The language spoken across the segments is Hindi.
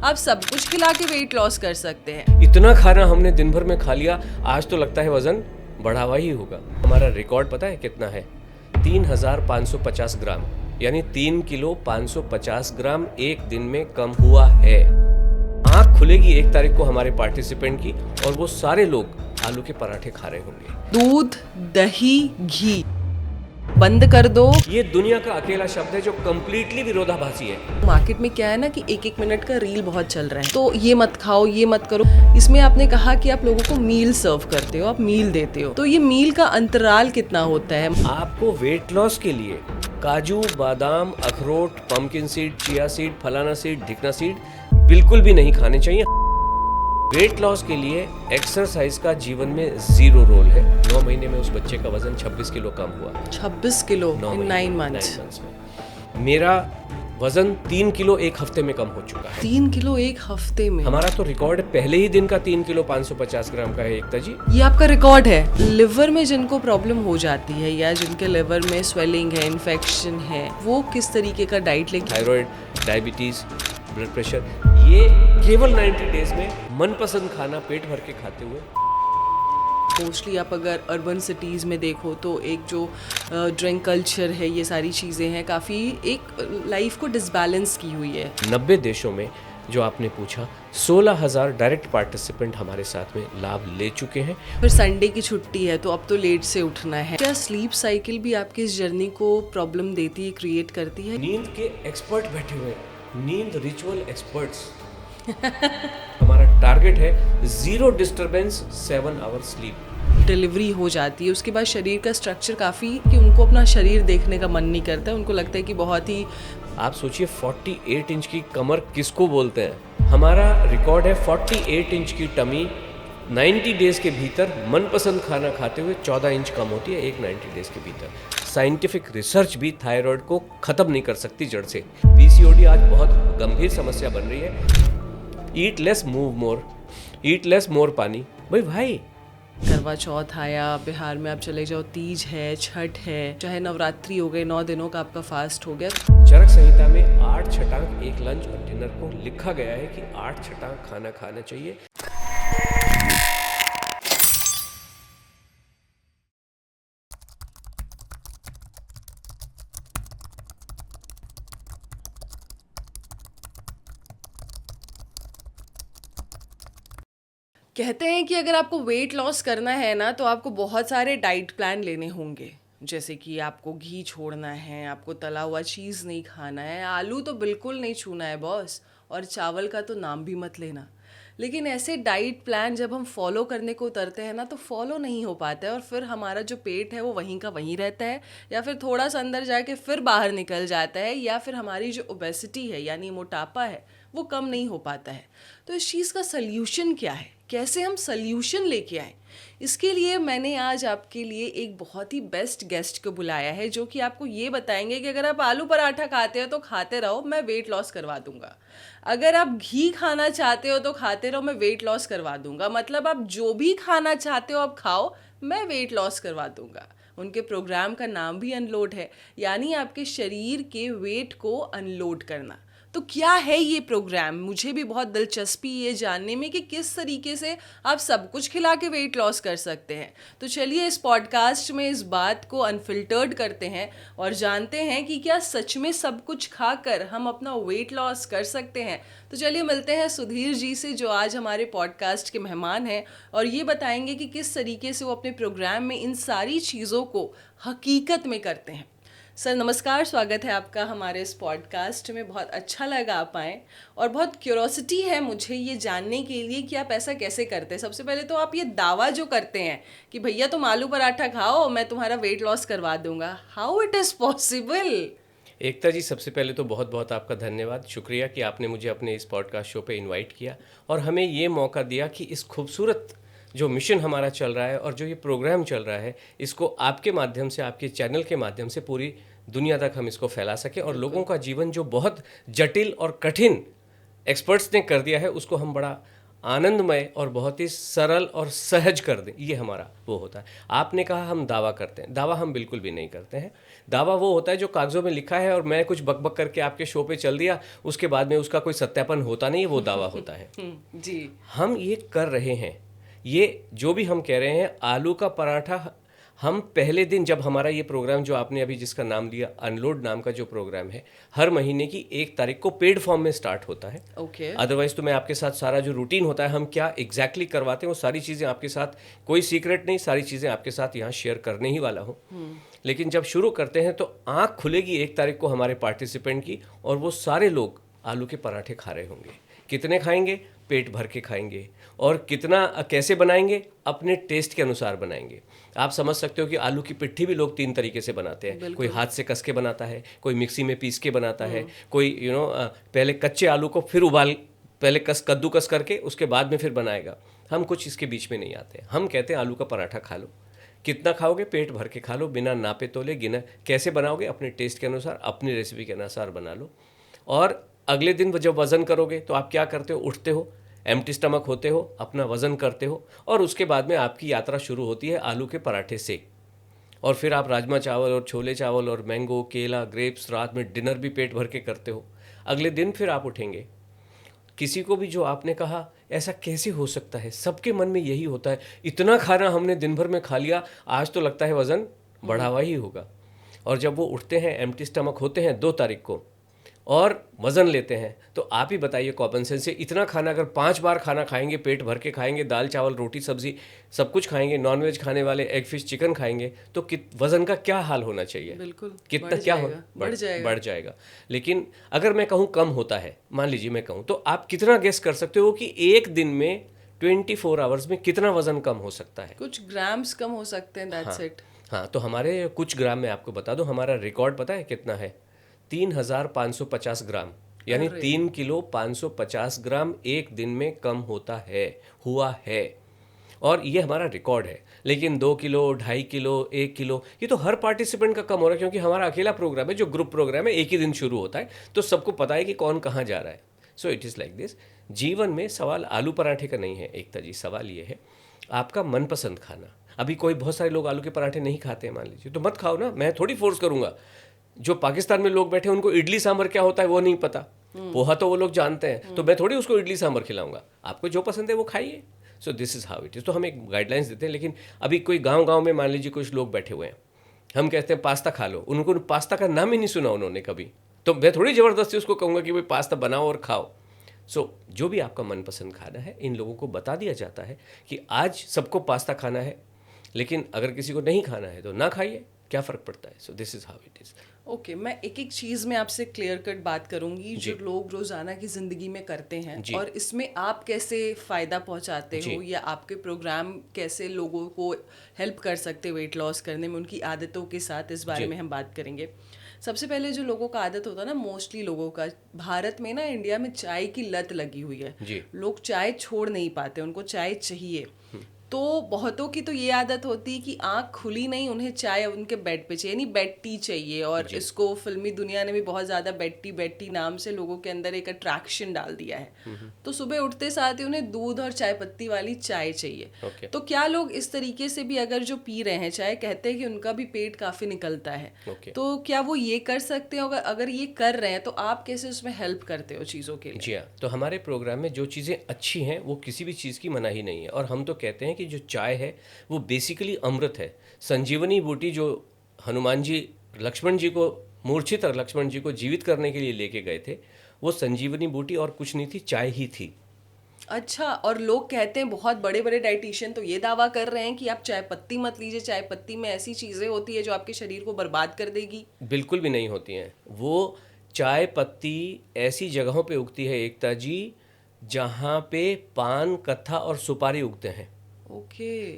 आप सब कुछ खिला के वेट लॉस कर सकते हैं। इतना खाना हमने दिन भर में खा लिया, आज तो लगता है वजन बढ़ा हुआ ही होगा। हमारा रिकॉर्ड पता है कितना है? 3550 ग्राम, यानी 3 किलो 550 ग्राम एक दिन में कम हुआ है। आँख खुलेगी 1 तारीख को हमारे पार्टिसिपेंट की और वो सारे लोग आलू के पराठे खा रहे होंगे। दूध, दही, घी बंद कर दो। ये दुनिया का अकेला शब्द है जो कंप्लीटली विरोधाभासी है। मार्केट में क्या है ना कि 1-1 मिनट का रील बहुत चल रहा है, तो ये मत खाओ, ये मत करो। इसमें आपने कहा कि आप लोगों को मील सर्व करते हो, आप मील देते हो, तो ये मील का अंतराल कितना होता है? आपको वेट लॉस के लिए काजू, बादाम, अखरोट, पम्पकिन सीड, चिया सीड, फलाना सीड, ढिकना सीड बिल्कुल भी नहीं खाने चाहिए। वेट लॉस के लिए एक्सरसाइज का जीवन में 0 रोल है। 9 महीने में उस बच्चे का वजन 26 किलो कम हुआ। 26 किलो इन 9 मंथ्स में। मेरा वजन 3 किलो 1 हफ्ते में कम हो चुका है। 3 किलो 1 हफ्ते में? हमारा तो रिकॉर्ड पहले ही दिन का 3 किलो 550 ग्राम का है एकता जी। ये आपका रिकॉर्ड है। लिवर में जिनको प्रॉब्लम हो जाती है या जिनके लिवर में स्वेलिंग है, इन्फेक्शन है, वो किस तरीके का डाइट लेंगे? थायराइड, डायबिटीज, ब्लड प्रेशर, ये केवल 90 डेज में मनपसंद खाना पेट भर के खाते हुए। मोस्टली आप अगर अर्बन सिटीज़ में देखो तो एक जो ड्रिंक कल्चर है, ये सारी चीज़ें हैं, काफ़ी एक लाइफ को डिसबैलेंस की हुई है। 90 देशों में जो आपने पूछा 16,000 डायरेक्ट पार्टिसिपेंट हमारे साथ में लाभ ले चुके हैं। फिर संडे की छुट्टी है तो अब तो लेट से उठना है। क्या स्लीप साइकिल भी आपकी इस जर्नी को प्रॉब्लम देती है, क्रिएट करती है? नींद के एक्सपर्ट बैठे हुए हैं, नींद रिचुअल एक्सपर्ट्स। हमारा टारगेट है 0 डिस्टरबेंस 7 आवर स्लीप। डिलीवरी हो जाती है, उसके बाद शरीर का स्ट्रक्चर काफ़ी कि उनको अपना शरीर देखने का मन नहीं करता है, उनको लगता है कि बहुत ही। आप सोचिए 48 इंच की कमर किसको बोलते हैं? हमारा रिकॉर्ड है 48 इंच की टमी 90 डेज के भीतर मनपसंद खाना खाते हुए 14 इंच कम होती है एक 90 डेज के भीतर। साइंटिफिक रिसर्च भी थायराइड को खत्म नहीं कर सकती जड़ से। पीसीओडी आज बहुत गंभीर समस्या बन रही है। Eat less move more, eat less more पानी। भाई करवा चौथ आया, बिहार में आप चले जाओ, तीज है, छठ है, चाहे नवरात्रि हो गए, 9 दिनों का आपका फास्ट हो गया। चरक संहिता में 8 छटांक एक लंच और डिनर को लिखा गया है कि 8 छटांक खाना खाना चाहिए। कहते हैं कि अगर आपको वेट लॉस करना है ना तो आपको बहुत सारे डाइट प्लान लेने होंगे, जैसे कि आपको घी छोड़ना है, आपको तला हुआ चीज़ नहीं खाना है, आलू तो बिल्कुल नहीं छूना है बॉस, और चावल का तो नाम भी मत लेना। लेकिन ऐसे डाइट प्लान जब हम फॉलो करने को उतरते हैं ना तो फॉलो नहीं हो पाता है, और फिर हमारा जो पेट है वो वहीं का वहीं रहता है, या फिर थोड़ा सा अंदर जाके फिर बाहर निकल जाता है, या फिर हमारी जो ओबेसिटी है यानी मोटापा है वो कम नहीं हो पाता है। तो इस चीज़ का सल्यूशन क्या है, कैसे हम सल्यूशन लेके आए? इसके लिए मैंने आज आपके लिए एक बहुत ही बेस्ट गेस्ट को बुलाया है, जो कि आपको ये बताएंगे कि अगर आप आलू पराठा खाते हो तो खाते रहो, मैं वेट लॉस करवा दूंगा। अगर आप घी खाना चाहते हो तो खाते रहो, मैं वेट लॉस करवा दूंगा। मतलब आप जो भी खाना चाहते हो आप खाओ, मैं वेट लॉस करवा दूंगा। उनके प्रोग्राम का नाम भी अनलोड है, यानी आपके शरीर के वेट को अनलोड करना। तो क्या है ये प्रोग्राम? मुझे भी बहुत दिलचस्पी ये जानने में कि किस तरीके से आप सब कुछ खिला के वेट लॉस कर सकते हैं। तो चलिए इस पॉडकास्ट में इस बात को अनफिल्टर्ड करते हैं और जानते हैं कि क्या सच में सब कुछ खाकर हम अपना वेट लॉस कर सकते हैं। तो चलिए मिलते हैं सुधीर जी से, जो आज हमारे पॉडकास्ट के मेहमान हैं, और ये बताएंगे कि किस तरीके से वो अपने प्रोग्राम में इन सारी चीज़ों को हकीकत में करते हैं। सर नमस्कार, स्वागत है आपका हमारे इस पॉडकास्ट में। बहुत अच्छा लगा आप आएँ, और बहुत क्यूरोसिटी है मुझे ये जानने के लिए कि आप ऐसा कैसे करते हैं। सबसे पहले तो आप ये दावा जो करते हैं कि भैया तुम आलू पराठा खाओ, मैं तुम्हारा वेट लॉस करवा दूंगा, हाउ इट इज़ पॉसिबल? एकता जी, सबसे पहले तो बहुत बहुत आपका धन्यवाद, शुक्रिया कि आपने मुझे अपने इस पॉडकास्ट शो पे इनवाइट किया और हमें ये मौका दिया कि इस खूबसूरत जो मिशन हमारा चल रहा है और जो ये प्रोग्राम चल रहा है, इसको आपके माध्यम से, आपके चैनल के माध्यम से पूरी दुनिया तक हम इसको फैला सकें, और लोगों का जीवन जो बहुत जटिल और कठिन एक्सपर्ट्स ने कर दिया है उसको हम बड़ा आनंदमय और बहुत ही सरल और सहज कर दें, ये हमारा वो होता है। आपने कहा हम दावा करते हैं, दावा हम बिल्कुल भी नहीं करते हैं। दावा वो होता है जो कागज़ों में लिखा है और मैं कुछ बकबक करके आपके शो पे चल दिया, उसके बाद में उसका कोई सत्यापन होता नहीं है, वो दावा होता है। जी। हम ये कर रहे हैं, ये जो भी हम कह रहे हैं, आलू का पराठा हम पहले दिन जब हमारा ये प्रोग्राम जो आपने अभी जिसका नाम लिया, अनलोड नाम का जो प्रोग्राम है, हर महीने की 1 तारीख को पेड फॉर्म में स्टार्ट होता है। ओके। अदरवाइज तो मैं आपके साथ सारा जो रूटीन होता है, हम क्या एग्जैक्टली करवाते हैं, वो सारी चीज़ें आपके साथ, कोई सीक्रेट नहीं, सारी चीज़ें आपके साथ यहाँ शेयर करने ही वाला हूँ। लेकिन जब शुरू करते हैं तो आँख खुलेगी 1 तारीख को हमारे पार्टिसिपेंट की, और वो सारे लोग आलू के पराठे खा रहे होंगे। कितने खाएंगे? पेट भर के खाएंगे। और कितना कैसे बनाएंगे? अपने टेस्ट के अनुसार बनाएंगे। आप समझ सकते हो कि आलू की पिट्ठी भी लोग 3 तरीके से बनाते हैं। कोई हाथ से कस के बनाता है, कोई मिक्सी में पीस के बनाता है, कोई पहले कच्चे आलू को फिर पहले कद्दूकस करके उसके बाद में फिर बनाएगा। हम कुछ इसके बीच में नहीं आते। हम कहते हैं आलू का पराठा खा लो। कितना खाओगे? पेट भर के खा लो, बिना नापे तोले गिना। कैसे बनाओगे? अपने टेस्ट के अनुसार, अपनी रेसिपी के अनुसार बना लो। और अगले दिन जब वज़न करोगे तो आप क्या करते हो? उठते हो, एम्प्टी स्टमक होते हो, अपना वज़न करते हो, और उसके बाद में आपकी यात्रा शुरू होती है आलू के पराठे से। और फिर आप राजमा चावल और छोले चावल और मैंगो, केला, ग्रेप्स, रात में डिनर भी पेट भर के करते हो। अगले दिन फिर आप उठेंगे। किसी को भी जो आपने कहा ऐसा कैसे हो सकता है, सबके मन में यही होता है, इतना खाना हमने दिन भर में खा लिया, आज तो लगता है वज़न बढ़ा हुआ ही होगा। और जब वो उठते हैं, एम्प्टी स्टमक होते हैं 2 तारीख को, और वज़न लेते हैं, तो आप ही बताइए कॉमन सेंस से, इतना खाना अगर 5 बार खाना खाएंगे, पेट भर के खाएंगे, दाल चावल रोटी सब्जी सब कुछ खाएंगे, नॉनवेज खाने वाले एग फिश चिकन खाएंगे, तो वज़न का क्या हाल होना चाहिए? बिल्कुल कितना क्या हो बढ़ जाएगा। लेकिन अगर मैं कहूँ कम होता है, मान लीजिए मैं कहूँ, तो आप कितना गेस कर सकते हो कि एक दिन में 24 आवर्स में कितना वज़न कम हो सकता है? कुछ ग्राम्स कम हो सकते हैं, दैट्स इट। हाँ, तो हमारे कुछ ग्राम में आपको बता दूं, हमारा रिकॉर्ड पता है कितना है? 3550 ग्राम, यानी 3 किलो 550 ग्राम एक दिन में कम हुआ है। और ये हमारा रिकॉर्ड है। लेकिन 2 किलो, 2.5 किलो, 1 किलो, ये तो हर पार्टिसिपेंट का कम हो रहा है, क्योंकि हमारा अकेला प्रोग्राम है जो ग्रुप प्रोग्राम है, एक ही दिन शुरू होता है, तो सबको पता है कि कौन कहाँ जा रहा है। So it is like this. जीवन में सवाल आलू पराठे का नहीं है एकता जी, सवाल ये है आपका मनपसंद खाना। अभी कोई बहुत सारे लोग आलू के पराठे नहीं खाते हैं, मान लीजिए, तो मत खाओ ना, मैं थोड़ी फोर्स करूंगा। जो पाकिस्तान में लोग बैठे हैं उनको इडली सांभर क्या होता है वो नहीं पता, पोहा तो वो लोग जानते हैं, तो मैं थोड़ी उसको इडली सांभर खिलाऊंगा। आपको जो पसंद है वो खाइए। सो this is how it is. तो हम एक गाइडलाइंस देते हैं। लेकिन अभी कोई गाँव में मान लीजिए कुछ लोग बैठे हुए हैं, हम कहते हैं पास्ता खा लो, उनको पास्ता का नाम ही नहीं सुना उन्होंने कभी, तो मैं थोड़ी ज़बरदस्ती उसको कहूँगा कि भाई पास्ता बनाओ और खाओ। सो जो भी आपका मनपसंद खाना है, इन लोगों को बता दिया जाता है कि आज सबको पास्ता खाना है, लेकिन अगर किसी को नहीं खाना है तो ना खाइए, क्या फ़र्क पड़ता है। So this is how it is. Okay, मैं एक एक चीज़ में आपसे क्लियर कट बात करूंगी जो लोग रोज़ाना की ज़िंदगी में करते हैं, और इसमें आप कैसे फ़ायदा पहुंचाते हो, या आपके प्रोग्राम कैसे लोगों को हेल्प कर सकते हो वेट लॉस करने में उनकी आदतों के साथ, इस बारे में हम बात करेंगे। सबसे पहले जो लोगों का आदत होता है ना, मोस्टली लोगों का भारत में ना, इंडिया में चाय की लत लगी हुई है। लोग चाय छोड़ नहीं पाते, उनको चाय चाहिए। तो बहुतों की तो ये आदत होती है कि आँख खुली नहीं, उन्हें चाय उनके बेड पे चाहिए, यानी बेड टी चाहिए। और इसको फिल्मी दुनिया ने भी बहुत ज़्यादा बेड टी नाम से लोगों के अंदर एक अट्रैक्शन डाल दिया है। तो सुबह उठते साथ ही उन्हें दूध और चाय पत्ती वाली चाय चाहिए। तो क्या लोग इस तरीके से भी अगर जो पी रहे हैं चाय, कहते हैं कि उनका भी पेट काफ़ी निकलता है, तो क्या वो ये कर सकते हैं? अगर ये कर रहे हैं तो आप कैसे उसमें हेल्प करते हो चीज़ों के लिए? जी हाँ, तो हमारे प्रोग्राम में जो चीज़ें अच्छी हैं वो किसी भी चीज़ की मनाही नहीं है। और हम तो कहते हैं कि जो चाय है वो बेसिकली अमृत है। संजीवनी बूटी जो हनुमान जी लक्ष्मण जी को मूर्छित और लक्ष्मण जी को जीवित करने के लिए लेके गए थे, वो संजीवनी बूटी और कुछ नहीं थी, चाय ही थी। अच्छा, और लोग कहते हैं, बहुत बड़े बड़े डाइटिशियन तो ये दावा कर रहे हैं कि आप चाय पत्ती मत लीजिए, चाय पत्ती में ऐसी चीज़ें होती है जो आपके शरीर को बर्बाद कर देगी। बिल्कुल भी नहीं होती हैं। वो चाय पत्ती ऐसी जगहों पे उगती है एकता जी जहाँ पे पान, कत्था और सुपारी उगते हैं।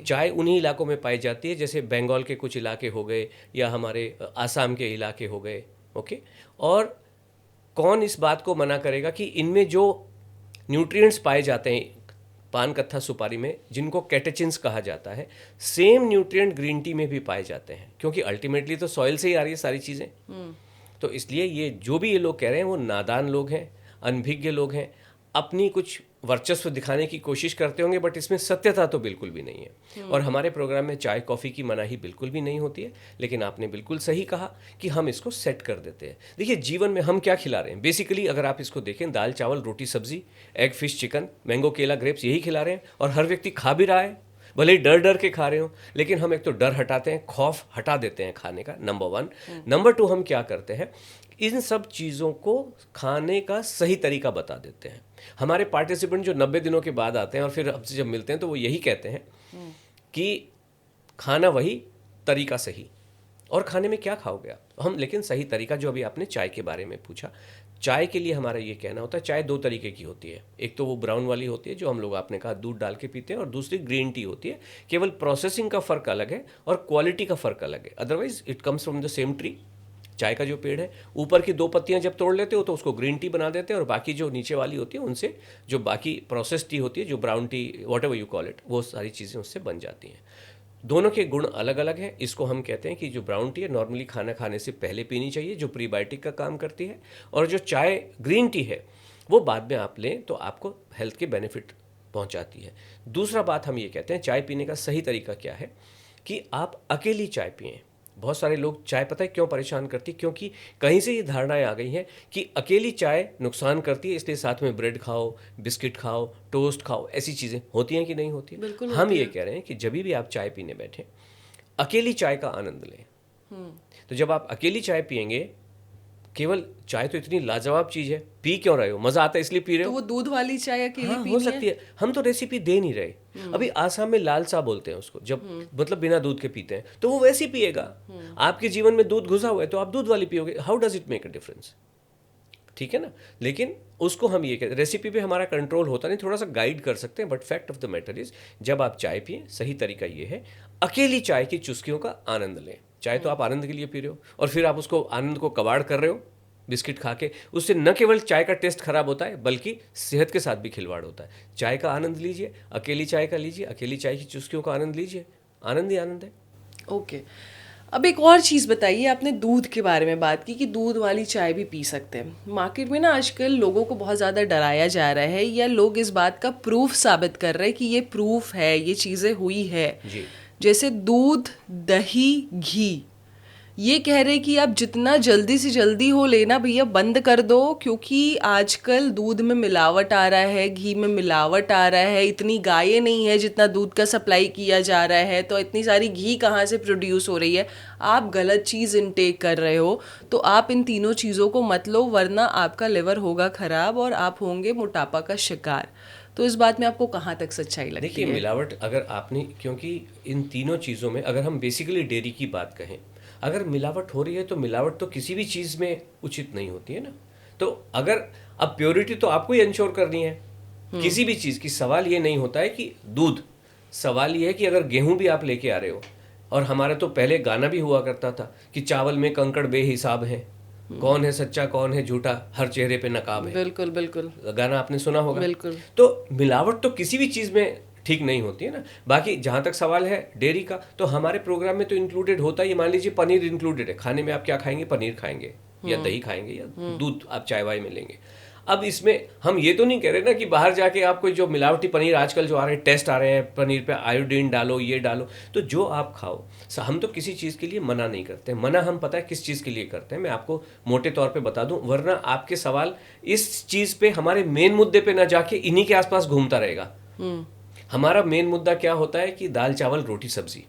चाय उन्हीं इलाकों में पाई जाती है, जैसे बंगाल के कुछ इलाके हो गए या हमारे आसाम के इलाके हो गए। और कौन इस बात को मना करेगा कि इनमें जो न्यूट्रिएंट्स पाए जाते हैं पान, कत्था, सुपारी में, जिनको कैटेचिन्स कहा जाता है, सेम न्यूट्रिएंट ग्रीन टी में भी पाए जाते हैं, क्योंकि अल्टीमेटली तो सॉइल से ही आ रही है सारी चीज़ें। तो इसलिए ये जो भी ये लोग कह रहे हैं वो नादान लोग हैं, अनभिज्ञ लोग हैं, अपनी कुछ वर्चस्व दिखाने की कोशिश करते होंगे, बट इसमें सत्यता तो बिल्कुल भी नहीं है। और हमारे प्रोग्राम में चाय कॉफ़ी की मनाही बिल्कुल भी नहीं होती है। लेकिन आपने बिल्कुल सही कहा कि हम इसको सेट कर देते हैं। देखिए, जीवन में हम क्या खिला रहे हैं बेसिकली, अगर आप इसको देखें, दाल चावल रोटी सब्जी, एग फिश चिकन, मैंगो केला ग्रेप्स, यही खिला रहे हैं। और हर व्यक्ति खा भी रहा है, भले ही डर डर के खा रहे हो। लेकिन हम एक तो डर हटाते हैं, खौफ हटा देते हैं खाने का, नंबर 1। नंबर 2, हम क्या करते हैं, इन सब चीज़ों को खाने का सही तरीका बता देते हैं। हमारे पार्टिसिपेंट जो 90 दिनों के बाद आते हैं और फिर हमसे जब मिलते हैं तो वो यही कहते हैं कि खाना वही, तरीका सही। और खाने में क्या खाओगे आप, हम लेकिन सही तरीका, जो अभी आपने चाय के बारे में पूछा, चाय के लिए हमारा ये कहना होता है, चाय 2 तरीके की होती है। एक तो वो ब्राउन वाली होती है जो हम लोग, आपने कहा, दूध डाल के पीते हैं, और दूसरी ग्रीन टी होती है। केवल प्रोसेसिंग का फ़र्क अलग है और क्वालिटी का फ़र्क अलग है, otherwise it comes from the same tree. चाय का जो पेड़ है, ऊपर की 2 पत्तियां जब तोड़ लेते हो तो उसको ग्रीन टी बना देते हैं, और बाकी जो नीचे वाली होती है उनसे जो बाकी प्रोसेस टी होती है, जो brown T, what ever you call it, वो सारी चीज़ें उससे बन जाती हैं। दोनों के गुण अलग अलग हैं। इसको हम कहते हैं कि जो ब्राउन टी है नॉर्मली खाना खाने से पहले पीनी चाहिए, जो प्रीबायोटिक का काम करती है। और जो चाय ग्रीन टी है वो बाद में आप लें तो आपको हेल्थ के बेनिफिट पहुंचाती है। दूसरा बात हम ये कहते हैं, चाय पीने का सही तरीका क्या है कि आप अकेली चाय पिएं। बहुत सारे लोग चाय, पता है क्यों परेशान करती, क्योंकि कहीं से ये धारणाएं आ गई हैं कि अकेली चाय नुकसान करती है, इसलिए साथ में ब्रेड खाओ, बिस्किट खाओ, टोस्ट खाओ। ऐसी चीज़ें होती हैं कि नहीं होती? बिल्कुल हम होती ये है। कह रहे हैं कि जब भी आप चाय पीने बैठे, अकेली चाय का आनंद लें। तो जब आप अकेली चाय पियेंगे, केवल चाय तो इतनी लाजवाब चीज़ है, पी क्यों रहे हो, मज़ा आता है इसलिए पी रहे तो हो। वो दूध वाली चाय अकेली हाँ, हो पीनी सकती है। हम तो रेसिपी दे नहीं रहे। अभी आसाम में लाल चा बोलते हैं उसको, जब मतलब बिना दूध के पीते हैं, तो वो वैसे ही पिएगा। आपके जीवन में दूध घुसा हुआ है तो आप दूध वाली पियोगे। How does it make a difference? ठीक है ना। लेकिन उसको हम ये कहते, रेसिपी पे हमारा कंट्रोल होता नहीं, थोड़ा सा गाइड कर सकते हैं, but fact of the matter is, जब आप चाय पिए, सही तरीका ये है, अकेली चाय की चुस्कियों का आनंद लें। चाय तो आप आनंद के लिए पी रहे हो, और फिर आप उसको आनंद को कबाड़ कर रहे हो बिस्किट खा के। उससे न केवल चाय का टेस्ट खराब होता है, बल्कि सेहत के साथ भी खिलवाड़ होता है। चाय का आनंद लीजिए, अकेली चाय का लीजिए, अकेली चाय की चुस्कियों का आनंद लीजिए, आनंद ही आनंद है। ओके। अब एक और चीज़ बताइए, आपने दूध के बारे में बात की कि दूध वाली चाय भी पी सकते हैं। मार्केट में ना आजकल लोगों को बहुत ज़्यादा डराया जा रहा है, या लोग इस बात का प्रूफ साबित कर रहे हैं कि ये प्रूफ है, ये चीज़ें हुई है। जी। जैसे दूध, दही, घी, ये कह रहे कि आप जितना जल्दी से जल्दी हो लेना भैया बंद कर दो, क्योंकि आजकल दूध में मिलावट आ रहा है, घी में मिलावट आ रहा है, इतनी गायें नहीं है जितना दूध का सप्लाई किया जा रहा है, तो इतनी सारी घी कहाँ से प्रोड्यूस हो रही है। आप गलत चीज़ इनटेक कर रहे हो, तो आप इन तीनों चीज़ों को मत लो, वरना आपका लिवर होगा ख़राब और आप होंगे मोटापा का शिकार। तो इस बात में आपको कहाँ तक सच्चाई लगती देखिए, है? मिलावट अगर आपने, क्योंकि इन तीनों चीज़ों में अगर हम बेसिकली डेयरी की बात कहें, अगर मिलावट हो रही है तो मिलावट तो किसी भी चीज़ में उचित नहीं होती है ना। तो अगर अब प्योरिटी तो आपको ही इंश्योर करनी है किसी भी चीज़ की। सवाल ये नहीं होता है कि दूध, सवाल ये है कि अगर गेहूं भी आप लेके आ रहे हो, और हमारे तो पहले गाना भी हुआ करता था कि चावल में कंकड़ बेहिसाब है, कौन है सच्चा कौन है झूठा, हर चेहरे पे नकाब है। बिल्कुल बिल्कुल गाना आपने सुना होगा। बिल्कुल। तो मिलावट तो किसी भी चीज़ में ठीक नहीं होती है ना। बाकी जहाँ तक सवाल है डेयरी का, तो हमारे प्रोग्राम में तो इंक्लूडेड होता ही, मान लीजिए पनीर इंक्लूडेड है। खाने में आप क्या खाएंगे, पनीर खाएंगे या दही खाएंगे या दूध आप चाय वाय में लेंगे। अब इसमें हम ये तो नहीं कह रहे ना कि बाहर जाके आपको जो मिलावटी पनीर आजकल जो आ रहे हैं, टेस्ट आ रहे हैं पनीर पे, आयोडीन डालो, ये डालो, तो जो आप खाओ। हम तो किसी चीज़ के लिए मना नहीं करते। मना हम पता है किस चीज़ के लिए करते हैं, मैं आपको मोटे तौर पे बता दूं, वरना आपके सवाल इस चीज़ पे, हमारे मेन मुद्दे पे ना जाके इन्हीं के आसपास घूमता रहेगा। हमारा मेन मुद्दा क्या होता है कि दाल चावल रोटी सब्जी।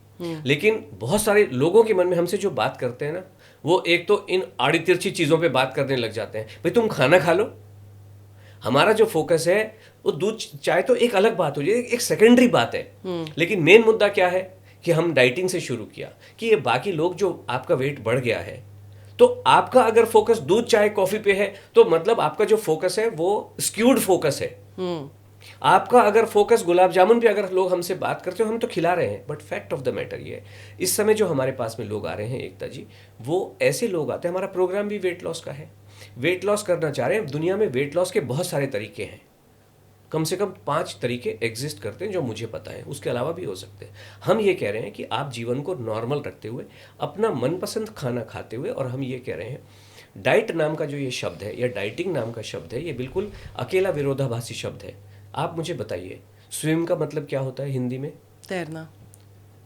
लेकिन बहुत सारे लोगों के मन में हमसे जो बात करते हैं ना, वो एक तो इन आड़ी तिरछी चीज़ों पे बात करने लग जाते हैं। भाई तुम खाना खा लो। हमारा जो फोकस है वो दूध चाय तो एक अलग बात हो जाए, एक सेकेंडरी बात है। लेकिन मेन मुद्दा क्या है कि हम डाइटिंग से शुरू किया कि ये बाकी लोग, जो आपका वेट बढ़ गया है, तो आपका अगर फोकस दूध चाय कॉफी पे है, तो मतलब आपका जो फोकस है वो स्क्यूड फोकस है। आपका अगर फोकस गुलाब जामुन पे, अगर लोग हमसे बात करते हो, हम तो खिला रहे हैं, but fact of the matter ये है, इस समय जो हमारे पास में लोग आ रहे हैं एकता जी, वो ऐसे लोग आते हैं। हमारा प्रोग्राम भी वेट लॉस का है, वेट लॉस करना चाह रहे हैं। दुनिया में वेट लॉस के बहुत सारे तरीके हैं, कम से कम 5 तरीके एग्जिस्ट करते हैं जो मुझे पता है, उसके अलावा भी हो सकते हैं। हम ये कह रहे हैं कि आप जीवन को नॉर्मल रखते हुए, अपना मनपसंद खाना खाते हुए, और हम ये कह रहे हैं डाइट नाम का जो ये शब्द है, या डाइटिंग नाम का शब्द है, ये बिल्कुल अकेला विरोधाभासी शब्द है। आप मुझे बताइए, स्विम का मतलब क्या होता है हिंदी में, तैरना।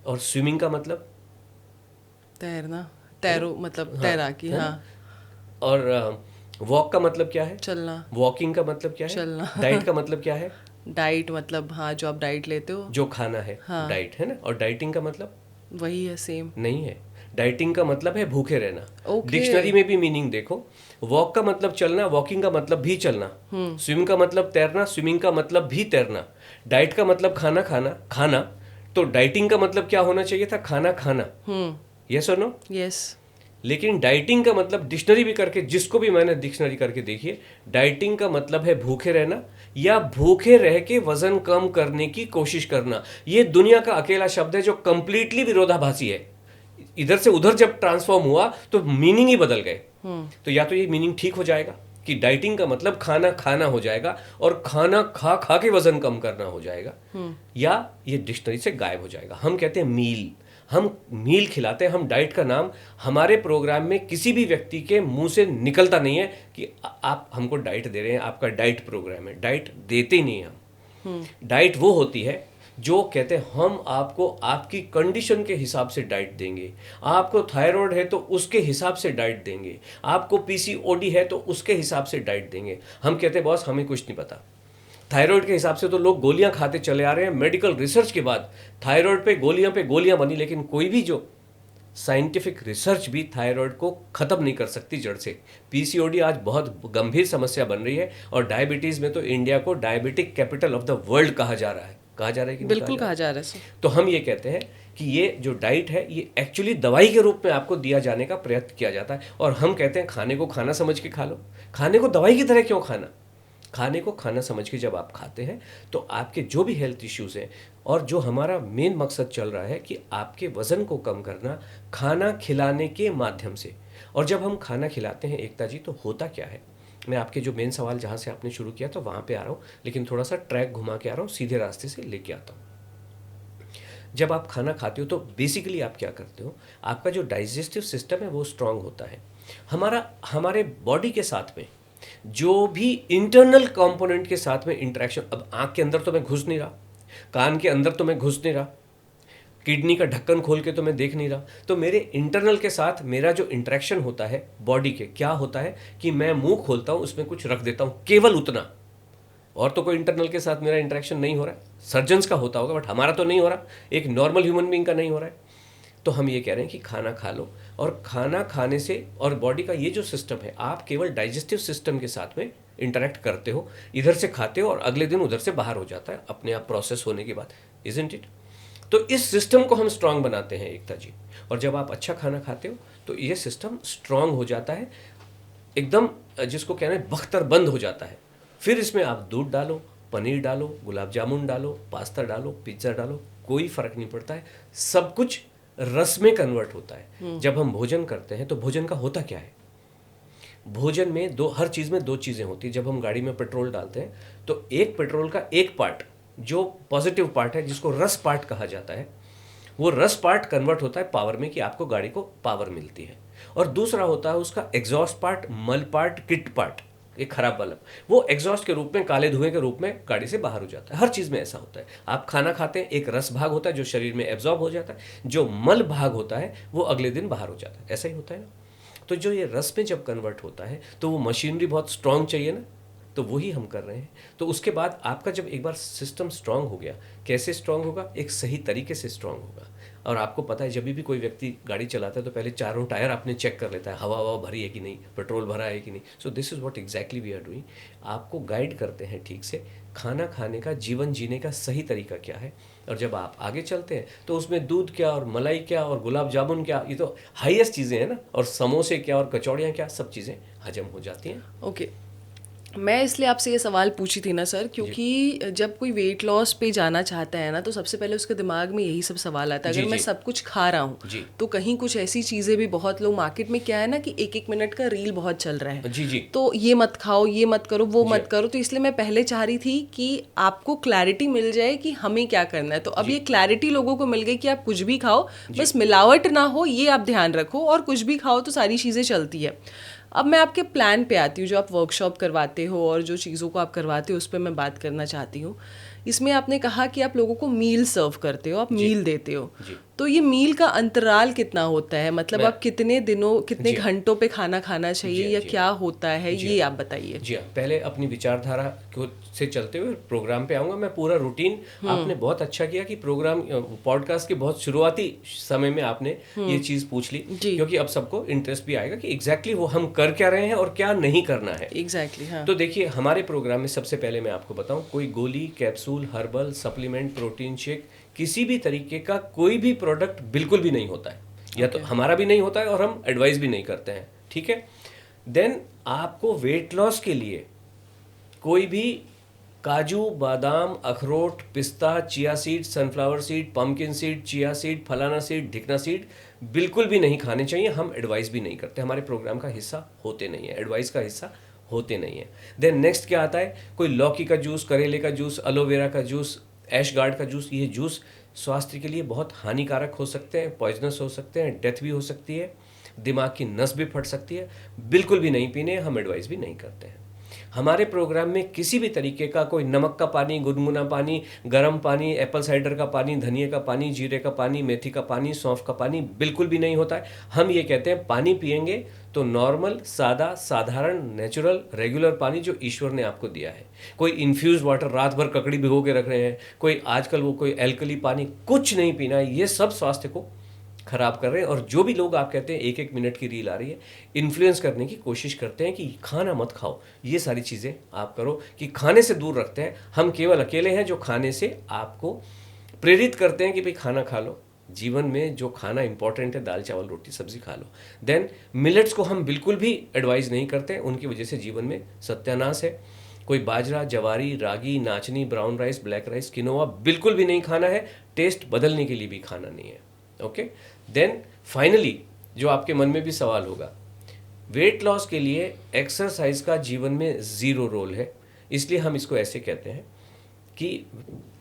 और स्विमिंग का मतलब? तैरना, तैरो मतलब हाँ, तैराकी, है ना? हाँ। और वॉक का मतलब क्या है? चलना। वॉकिंग का मतलब क्या है? चलना। डाइट का मतलब क्या है? डाइट मतलब हाँ, जो आप डाइट लेते हो। जो खाना है, हाँ। डाइट है ना। और डाइटिंग का मतलब? वही है, सेम। नहीं है। डाइटिंग का मतलब है भूखे रहना। ओके। डिक्शनरी में भी मीनिंग देखो, वॉक का मतलब चलना, वॉकिंग का मतलब भी चलना, स्विम का मतलब तैरना, स्विमिंग का मतलब भी तैरना, डाइट का मतलब खाना खाना खाना। तो डाइटिंग का मतलब क्या होना चाहिए था? खाना खाना। यस और नो? यस। लेकिन डाइटिंग का मतलब डिक्शनरी भी करके, जिसको भी मैंने डिक्शनरी करके देखिए, डाइटिंग का मतलब है भूखे रहना या भूखे रह के वजन कम करने की कोशिश करना। ये दुनिया का अकेला शब्द है जो कंप्लीटली विरोधाभासी है। इधर से उधर जब ट्रांसफॉर्म हुआ तो मीनिंग ही बदल गए। तो या तो ये मीनिंग ठीक हो जाएगा कि डाइटिंग का मतलब खाना खाना हो जाएगा और खाना खा खा के वजन कम करना हो जाएगा, या ये डिक्शनरी से गायब हो जाएगा। हम कहते हैं मील, हम मील खिलाते हैं। हम डाइट का नाम हमारे प्रोग्राम में किसी भी व्यक्ति के मुंह से निकलता नहीं है कि आप हमको डाइट दे रहे हैं, आपका डाइट प्रोग्राम है। डाइट देते ही नहीं हम। डाइट वो होती है जो कहते हैं हम आपको आपकी कंडीशन के हिसाब से डाइट देंगे। आपको थायराइड है तो उसके हिसाब से डाइट देंगे, आपको पीसीओडी है तो उसके हिसाब से डाइट देंगे। हम कहते हैं बॉस हमें कुछ नहीं पता। थायराइड के हिसाब से तो लोग गोलियां खाते चले आ रहे हैं। मेडिकल रिसर्च के बाद थायराइड पे गोलियां बनी, लेकिन कोई भी जो साइंटिफिक रिसर्च भी थायराइड को खत्म नहीं कर सकती जड़ से। पीसीओडी आज बहुत गंभीर समस्या बन रही है, और डायबिटीज में तो इंडिया को diabetic capital of the world कहा जा रहा है। कहा जा रहा है कि नहीं बिल्कुल कहा कहा जा रहा है सर। तो हम ये कहते हैं कि ये जो डाइट है ये एक्चुअली दवाई के रूप में आपको दिया जाने का प्रयत्न किया जाता है। और हम कहते हैं खाने को खाना समझ के खा लो। खाने को दवाई की तरह क्यों खाना? खाने को खाना समझ के जब आप खाते हैं तो आपके जो भी हेल्थ इश्यूज हैं, और जो हमारा मेन मकसद चल रहा है कि आपके वजन को कम करना खाना खिलाने के माध्यम से। और जब हम खाना खिलाते हैं एकता जी, तो होता क्या है, मैं आपके जो मेन सवाल जहाँ से आपने शुरू किया तो वहाँ पे आ रहा हूँ, लेकिन थोड़ा सा ट्रैक घुमा के आ रहा हूँ, सीधे रास्ते से लेके आता हूँ। जब आप खाना खाते हो तो बेसिकली आप क्या करते हो, आपका जो डाइजेस्टिव सिस्टम है वो स्ट्रांग होता है। हमारे बॉडी के साथ में जो भी इंटरनल कंपोनेंट के साथ में इंटरेक्शन, अब आँख के अंदर तो मैं घुस नहीं रहा, कान के अंदर तो मैं घुस नहीं रहा, किडनी का ढक्कन खोल के तो मैं देख नहीं रहा, तो मेरे इंटरनल के साथ मेरा जो इंटरेक्शन होता है बॉडी के, क्या होता है कि मैं मुंह खोलता हूँ, उसमें कुछ रख देता हूँ, केवल उतना। और तो कोई इंटरनल के साथ मेरा इंटरेक्शन नहीं हो रहा है। सर्जन्स का होता होगा बट हमारा तो नहीं हो रहा, एक नॉर्मल ह्यूमन बीइंग का नहीं हो रहा है। तो हम ये कह रहे हैं कि खाना खा लो, और खाना खाने से और बॉडी का ये जो सिस्टम है, आप केवल डाइजेस्टिव सिस्टम के साथ में इंटरेक्ट करते हो, इधर से खाते हो और अगले दिन उधर से बाहर हो जाता है अपने आप प्रोसेस होने के बाद, इजंट इट? तो इस सिस्टम को हम स्ट्रांग बनाते हैं एकता जी। और जब आप अच्छा खाना खाते हो तो ये सिस्टम स्ट्रांग हो जाता है एकदम, जिसको कहना है बख्तर बंद हो जाता है। फिर इसमें आप दूध डालो, पनीर डालो, गुलाब जामुन डालो, पास्ता डालो, पिज्ज़ा डालो, कोई फ़र्क नहीं पड़ता है, सब कुछ रस में कन्वर्ट होता है। जब हम भोजन करते हैं तो भोजन का होता क्या है, भोजन में हर चीज़ में दो चीज़ें होती हैं। जब हम गाड़ी में पेट्रोल डालते हैं तो एक पेट्रोल का एक पार्ट जो पॉजिटिव पार्ट है, जिसको रस पार्ट कहा जाता है, वो रस पार्ट कन्वर्ट होता है पावर में, कि आपको गाड़ी को पावर मिलती है। और दूसरा होता है उसका एग्जॉस्ट पार्ट, मल पार्ट, किट पार्ट, एक खराब बल्ब, वो एग्जॉस्ट के रूप में, काले धुएं के रूप में गाड़ी से बाहर हो जाता है। हर चीज़ में ऐसा होता है। आप खाना खाते हैं, एक रस भाग होता है जो शरीर में एब्जॉर्ब हो जाता है, जो मल भाग होता है वो अगले दिन बाहर हो जाता है। ऐसा ही होता है ना। तो जो ये रस में जब कन्वर्ट होता है तो वो मशीनरी बहुत स्ट्रांग चाहिए ना, तो वही हम कर रहे हैं। तो उसके बाद आपका जब एक बार सिस्टम स्ट्रांग हो गया, कैसे स्ट्रांग होगा, एक सही तरीके से स्ट्रांग होगा। और आपको पता है जब भी कोई व्यक्ति गाड़ी चलाता है तो पहले चारों टायर आपने चेक कर लेता है, हवा भरी है कि नहीं, पेट्रोल भरा है कि नहीं। So this is what exactly we are doing. आपको गाइड करते हैं ठीक से, खाना खाने का, जीवन जीने का सही तरीका क्या है। और जब आप आगे चलते हैं तो उसमें दूध क्या और मलाई क्या और गुलाब जामुन क्या, ये तो हाईएस्ट चीज़ें हैं ना, और समोसे क्या और कचौड़ियाँ क्या, सब चीज़ें हजम हो जाती हैं। ओके, मैं इसलिए आपसे ये सवाल पूछी थी ना सर, क्योंकि जब कोई वेट लॉस पे जाना चाहता है ना तो सबसे पहले उसके दिमाग में यही सब सवाल आता है, जी, अगर मैं जी। सब कुछ खा रहा हूँ जी तो कहीं कुछ ऐसी चीज़ें भी, बहुत लोग मार्केट में क्या है ना कि एक एक मिनट का रील बहुत चल रहा है, जी जी तो ये मत खाओ, ये मत करो, वो मत करो। तो इसलिए मैं पहले चाह रही थी कि आपको क्लैरिटी मिल जाए कि हमें क्या करना है। तो अब ये क्लैरिटी लोगों को मिल गई कि आप कुछ भी खाओ, बस मिलावट ना हो, ये आप ध्यान रखो, और कुछ भी खाओ तो सारी चीज़ें चलती है। अब मैं आपके प्लान पे आती हूँ, जो आप वर्कशॉप करवाते हो और जो चीज़ों को आप करवाते हो उस पर मैं बात करना चाहती हूँ। इसमें आपने कहा कि आप लोगों को मील सर्व करते हो, आप जी मील देते हो। जी तो ये मील का अंतराल कितना होता है, मतलब मैं आप कितने दिनों, कितने जी हाँ घंटों पे खाना खाना जी चाहिए हाँ या जी क्या हाँ होता है, जी ये हाँ आप बताइए। जी हाँ, पहले अपनी विचारधारा को से चलते हुए प्रोग्राम पे आऊँगा मैं। पूरा रूटीन आपने बहुत अच्छा किया कि प्रोग्राम पॉडकास्ट के बहुत शुरुआती समय में आपने ये चीज़ पूछ ली, जी, क्योंकि अब सबको इंटरेस्ट भी आएगा कि एग्जैक्टली वो हम कर क्या रहे हैं और क्या नहीं करना है। एग्जैक्टली, हाँ। तो देखिए, हमारे प्रोग्राम में सबसे पहले मैं आपको बताऊं, कोई गोली, capsule, herbal, supplement, protein shake, किसी भी तरीके का कोई भी प्रोडक्ट बिल्कुल भी नहीं होता है, या तो ओके, हमारा भी नहीं होता है और हम एडवाइस भी नहीं करते हैं, ठीक है। देन आपको वेट लॉस के लिए कोई भी काजू, बादाम, अखरोट, पिस्ता, chia seed, sunflower seed, pumpkin seed, chia seed, फलाना सीड, ढिकना सीड बिल्कुल भी नहीं खाने चाहिए। हम एडवाइस भी नहीं करते, हमारे प्रोग्राम का हिस्सा होते नहीं है, एडवाइस का हिस्सा होते नहीं है। देन नेक्स्ट क्या आता है, कोई लौकी का जूस, करेले का जूस, एलोवेरा का जूस, ऐश गार्ड का जूस। ये जूस स्वास्थ्य के लिए बहुत हानिकारक हो सकते हैं, पॉइजनस हो सकते हैं, डेथ भी हो सकती है, दिमाग की नस भी फट सकती है। बिल्कुल भी नहीं पीने, हम एडवाइस भी नहीं करते हैं। हमारे प्रोग्राम में किसी भी तरीके का कोई नमक का पानी, गुनगुना पानी, गर्म पानी, एप्पल साइडर का पानी, धनिए का पानी, जीरे का पानी, मेथी का पानी, सौंफ का पानी बिल्कुल भी नहीं होता है। हम ये कहते हैं पानी पिएंगे तो नॉर्मल, सादा, साधारण, नेचुरल, रेगुलर पानी जो ईश्वर ने आपको दिया है। कोई इन्फ्यूज वाटर रात भर ककड़ी भिगो के रख रहे हैं, कोई आजकल वो कोई एल्कली पानी, कुछ नहीं पीना है। ये सब स्वास्थ्य को खराब कर रहे हैं। और जो भी लोग आप कहते हैं एक एक मिनट की रील आ रही है, इन्फ्लुएंस करने की कोशिश करते हैं कि खाना मत खाओ, ये सारी चीज़ें आप करो, कि खाने से दूर रखते हैं। हम केवल अकेले हैं जो खाने से आपको प्रेरित करते हैं कि भाई खाना खा लो। जीवन में जो खाना इंपॉर्टेंट है, दाल चावल रोटी सब्जी खा लो। देन मिलेट्स को हम बिल्कुल भी एडवाइस नहीं करते, उनकी वजह से जीवन में सत्यानाश है। कोई बाजरा, जवारी, रागी, नाचनी, brown rice, black rice, quinoa बिल्कुल भी नहीं खाना है। टेस्ट बदलने के लिए भी खाना नहीं है। ओके। देन फाइनली जो आपके मन में भी सवाल होगा, वेट लॉस के लिए एक्सरसाइज का जीवन में ज़ीरो रोल है। इसलिए हम इसको ऐसे कहते हैं कि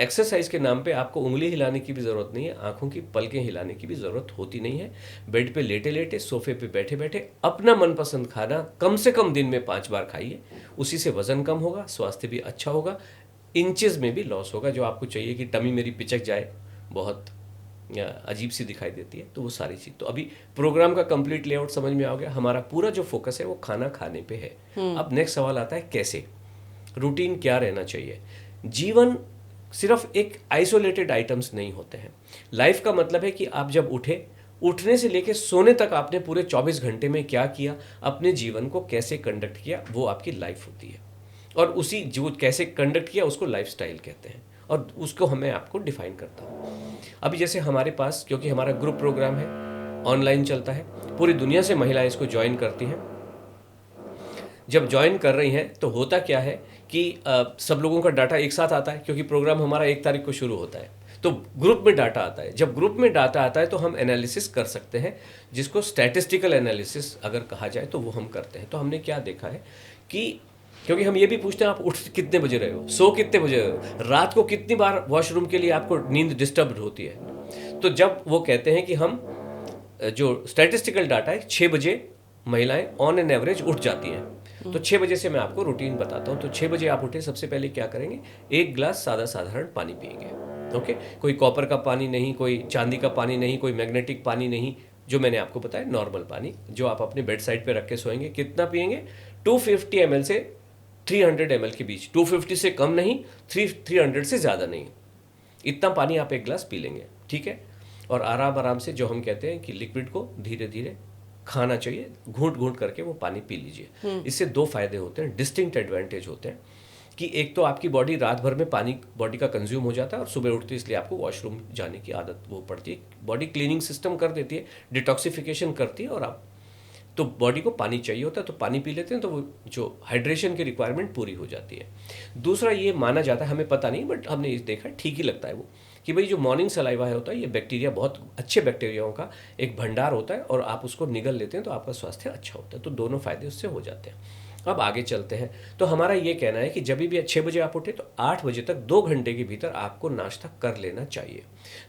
एक्सरसाइज के नाम पे आपको उंगली हिलाने की भी ज़रूरत नहीं है, आंखों की पलकें हिलाने की भी ज़रूरत होती नहीं है। बेड पे लेटे लेटे, सोफे पे बैठे बैठे अपना मनपसंद खाना कम से कम दिन में 5 बार खाइए। उसी से वज़न कम होगा, स्वास्थ्य भी अच्छा होगा, इंचेस में भी लॉस होगा। जो आपको चाहिए कि टमी मेरी पिचक जाए, बहुत अजीब सी दिखाई देती है, तो वो सारी चीज़। तो अभी प्रोग्राम का कंप्लीट लेआउट समझ में आ गया। हमारा पूरा जो फोकस है वो खाना खाने पे है। अब नेक्स्ट सवाल आता है कैसे, रूटीन क्या रहना चाहिए। जीवन सिर्फ एक आइसोलेटेड आइटम्स नहीं होते हैं। लाइफ का मतलब है कि आप जब उठे, उठने से लेकर सोने तक आपने पूरे 24 घंटे में क्या किया, अपने जीवन को कैसे कंडक्ट किया, वो आपकी लाइफ होती है। और उसी जो कैसे कंडक्ट किया उसको लाइफस्टाइल कहते हैं, और उसको मैं आपको डिफाइन करता हूँ। अभी जैसे हमारे पास, क्योंकि हमारा ग्रुप प्रोग्राम है, ऑनलाइन चलता है, पूरी दुनिया से महिलाएं इसको ज्वाइन करती हैं। जब ज्वाइन कर रही हैं तो होता क्या है कि सब लोगों का डाटा एक साथ आता है, क्योंकि प्रोग्राम हमारा 1 तारीख को शुरू होता है, तो ग्रुप में डाटा आता है। जब ग्रुप में डाटा आता है तो हम एनालिसिस कर सकते हैं, जिसको स्टैटिस्टिकल एनालिसिस अगर कहा जाए तो वो हम करते हैं। तो हमने क्या देखा है कि, क्योंकि हम ये भी पूछते हैं आप उठ कितने बजे रहे हो, सो कितने बजे रहे हो, रात को कितनी बार वॉशरूम के लिए आपको नींद डिस्टर्ब होती है। तो जब वो कहते हैं कि हम, जो स्टैटिस्टिकल डाटा है, 6 बजे महिलाएं ऑन एन एवरेज उठ जाती हैं। तो 6 बजे से मैं आपको रूटीन बताता हूँ। तो 6 बजे आप उठे, सबसे पहले क्या करेंगे, 1 गिलास सादा साधारण पानी पिएंगे। ओके, कोई कॉपर का पानी नहीं, कोई चांदी का पानी नहीं, कोई मैग्नेटिक पानी नहीं, जो मैंने आपको बताया नॉर्मल पानी, जो आप अपने बेड साइड पे रख के सोएंगे। कितना पिएंगे, 250 ml से 300 ml के बीच। 250 से कम नहीं, 300 से ज़्यादा नहीं, इतना पानी आप 1 गिलास पी लेंगे, ठीक है। और आराम आराम से, जो हम कहते हैं कि लिक्विड को धीरे धीरे खाना चाहिए, घूंट घूंट करके वो पानी पी लीजिए। इससे 2 फायदे होते हैं, डिस्टिंक्ट एडवांटेज होते हैं, कि एक तो आपकी बॉडी रात भर में पानी बॉडी का कंज्यूम हो जाता है, और सुबह उठते इसलिए आपको वॉशरूम जाने की आदत वो पड़ती है। बॉडी क्लीनिंग सिस्टम कर देती है, डिटॉक्सिफिकेशन करती है, और आप तो बॉडी को पानी चाहिए होता है, तो पानी पी लेते हैं, तो वो जो हाइड्रेशन की रिक्वायरमेंट पूरी हो जाती है। दूसरा ये माना जाता है, हमें पता नहीं बट हमने ये देखा, ठीक ही लगता है वो, कि भाई जो मॉर्निंग सलाइवा होता है, ये बैक्टीरिया, बहुत अच्छे बैक्टीरियाओं का एक भंडार होता है, और आप उसको निगल लेते हैं तो आपका स्वास्थ्य अच्छा होता है। तो दोनों फायदे उससे हो जाते हैं। अब आगे चलते हैं। तो हमारा ये कहना है कि जब भी 6 बजे आप उठे तो 8 बजे तक 2 घंटे के भीतर आपको नाश्ता कर लेना चाहिए।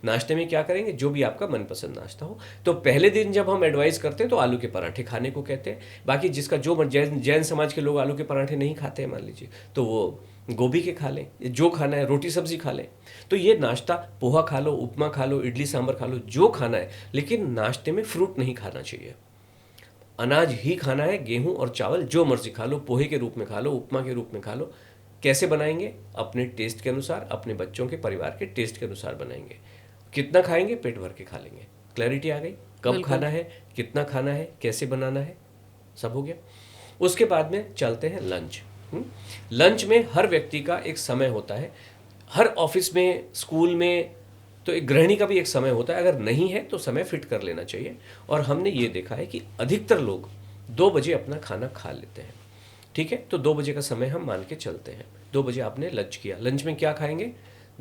नाश्ते में क्या करेंगे, जो भी आपका मनपसंद नाश्ता हो। तो पहले दिन जब हम एडवाइस करते हैं तो आलू के पराठे खाने को कहते हैं। बाकी जिसका जो जैन समाज के लोग आलू के पराठे नहीं खाते हैं मान लीजिए, तो वो गोभी के खा लें, जो खाना है रोटी सब्जी खा लें। तो ये नाश्ता पोहा खा लो, उपमा खा लो, इडली सांभर खा लो, जो खाना है, लेकिन नाश्ते में फ्रूट नहीं खाना चाहिए। अनाज ही खाना है, गेहूं और चावल जो मर्जी खा लो, पोहे के रूप में खा लो, उपमा के रूप में खा लो। कैसे बनाएंगे, अपने टेस्ट के अनुसार, अपने बच्चों के परिवार के टेस्ट के अनुसार बनाएंगे। कितना खाएंगे, पेट भर के खा लेंगे। क्लैरिटी आ गई, कब खाना है, कितना खाना है, कैसे बनाना है, सब हो गया। उसके बाद में चलते हैं लंच। लंच में हर व्यक्ति का एक समय होता है, हर ऑफिस में, स्कूल में, तो एक गृहिणी का भी एक समय होता है। अगर नहीं है तो समय फिट कर लेना चाहिए। और हमने ये देखा है कि अधिकतर लोग 2 बजे अपना खाना खा लेते हैं। ठीक है, तो 2 बजे का समय हम मान के चलते हैं। 2 बजे आपने लंच किया, लंच में क्या खाएंगे,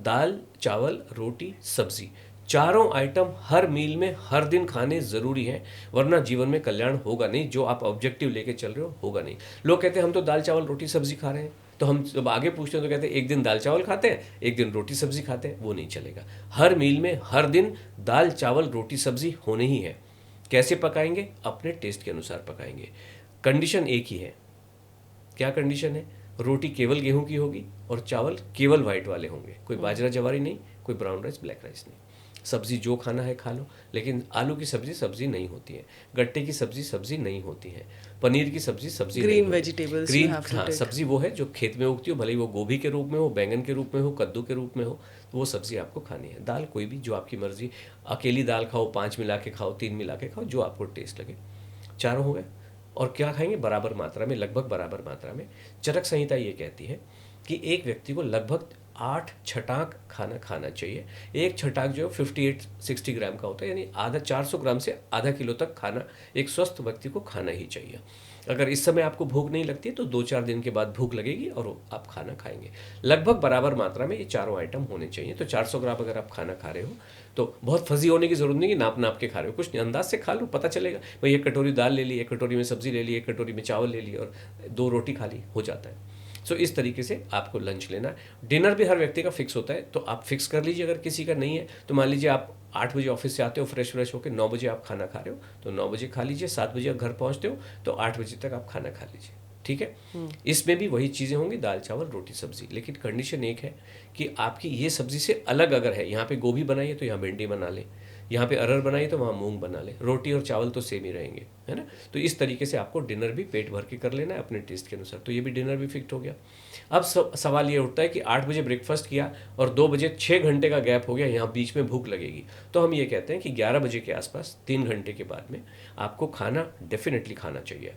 दाल चावल रोटी सब्जी, चारों आइटम हर मील में हर दिन खाने ज़रूरी हैं, वरना जीवन में कल्याण होगा नहीं। जो आप ऑब्जेक्टिव लेके चल रहे हो होगा नहीं। लोग कहते हैं हम तो दाल चावल रोटी सब्जी खा रहे हैं, तो हम जब आगे पूछते हैं तो कहते हैं एक दिन दाल चावल खाते हैं, एक दिन रोटी सब्जी खाते हैं। वो नहीं चलेगा। हर मील में हर दिन दाल चावल रोटी सब्जी होने ही है। कैसे पकाएंगे, अपने टेस्ट के अनुसार पकाएंगे। कंडीशन एक ही है। क्या कंडीशन है, रोटी केवल गेहूं की होगी और चावल केवल वाइट वाले होंगे, कोई बाजरा जवारी नहीं, कोई ब्राउन राइस ब्लैक राइस नहीं। सब्जी जो खाना है खा लो, लेकिन आलू की सब्जी सब्जी नहीं होती है, गट्टे की सब्जी सब्जी नहीं होती है, पनीर की सब्जी सब्जी नहीं ग्रीन होती। वेजिटेबल्स ग्रीन, हाँ, सब्जी वो है जो खेत में उगती हो, भले ही वो गोभी के रूप में हो, बैंगन के रूप में हो, कद्दू के रूप में हो, तो वो सब्जी आपको खानी है। दाल कोई भी जो आपकी मर्जी, अकेली दाल खाओ, 5 मिला के खाओ, 3 मिला के खाओ, जो आपको टेस्ट लगे। चारों हो गए। और क्या खाएंगे, बराबर मात्रा में, लगभग बराबर मात्रा में। चरक संहिता ये कहती है कि एक व्यक्ति को लगभग 8 छटाक खाना खाना चाहिए। एक छटाक जो है 58-60 ग्राम का होता है, यानी आधा 400 ग्राम से आधा किलो तक खाना एक स्वस्थ व्यक्ति को खाना ही चाहिए। अगर इस समय आपको भूख नहीं लगती है तो 2-4 दिन के बाद भूख लगेगी और आप खाना खाएंगे। लगभग बराबर मात्रा में ये चारों आइटम होने चाहिए। तो 400 ग्राम अगर आप खाना खा रहे हो तो बहुत फजी होने की जरूरत नहीं कि नाप नाप के खा रहे हो, कुछ अंदाज से खा लो, पता चलेगा। भाई 1 कटोरी दाल ले ली, 1 कटोरी में सब्जी ले ली, 1 कटोरी में चावल ले ली और 2 रोटी खा ली, हो जाता है। सो इस तरीके से आपको लंच लेना है। डिनर भी हर व्यक्ति का फिक्स होता है, तो आप फिक्स कर लीजिए। अगर किसी का नहीं है तो मान लीजिए आप 8 बजे ऑफिस से आते हो, फ्रेश होकर 9 बजे आप खाना खा रहे हो तो 9 बजे खा लीजिए। 7 बजे आप घर पहुंचते हो तो 8 बजे तक आप खाना खा लीजिए। ठीक है, इसमें भी वही चीज़ें होंगी, दाल चावल रोटी सब्जी। लेकिन कंडीशन एक है कि आपकी ये सब्जी से अलग अगर है, यहाँ पे गोभी बनाई है तो यहाँ भिंडी बना ले, यहाँ पे अरहर बनाई तो वहाँ मूंग बना ले, रोटी और चावल तो सेम ही रहेंगे, है ना। तो इस तरीके से आपको डिनर भी पेट भर के कर लेना है अपने टेस्ट के अनुसार। तो ये भी डिनर भी फिक्स हो गया। अब सवाल ये उठता है कि 8 बजे ब्रेकफास्ट किया और 2 बजे 6 घंटे का गैप हो गया, यहाँ बीच में भूख लगेगी। तो हम ये कहते हैं कि 11 बजे के आसपास 3 घंटे के बाद में आपको खाना डेफिनेटली खाना चाहिए।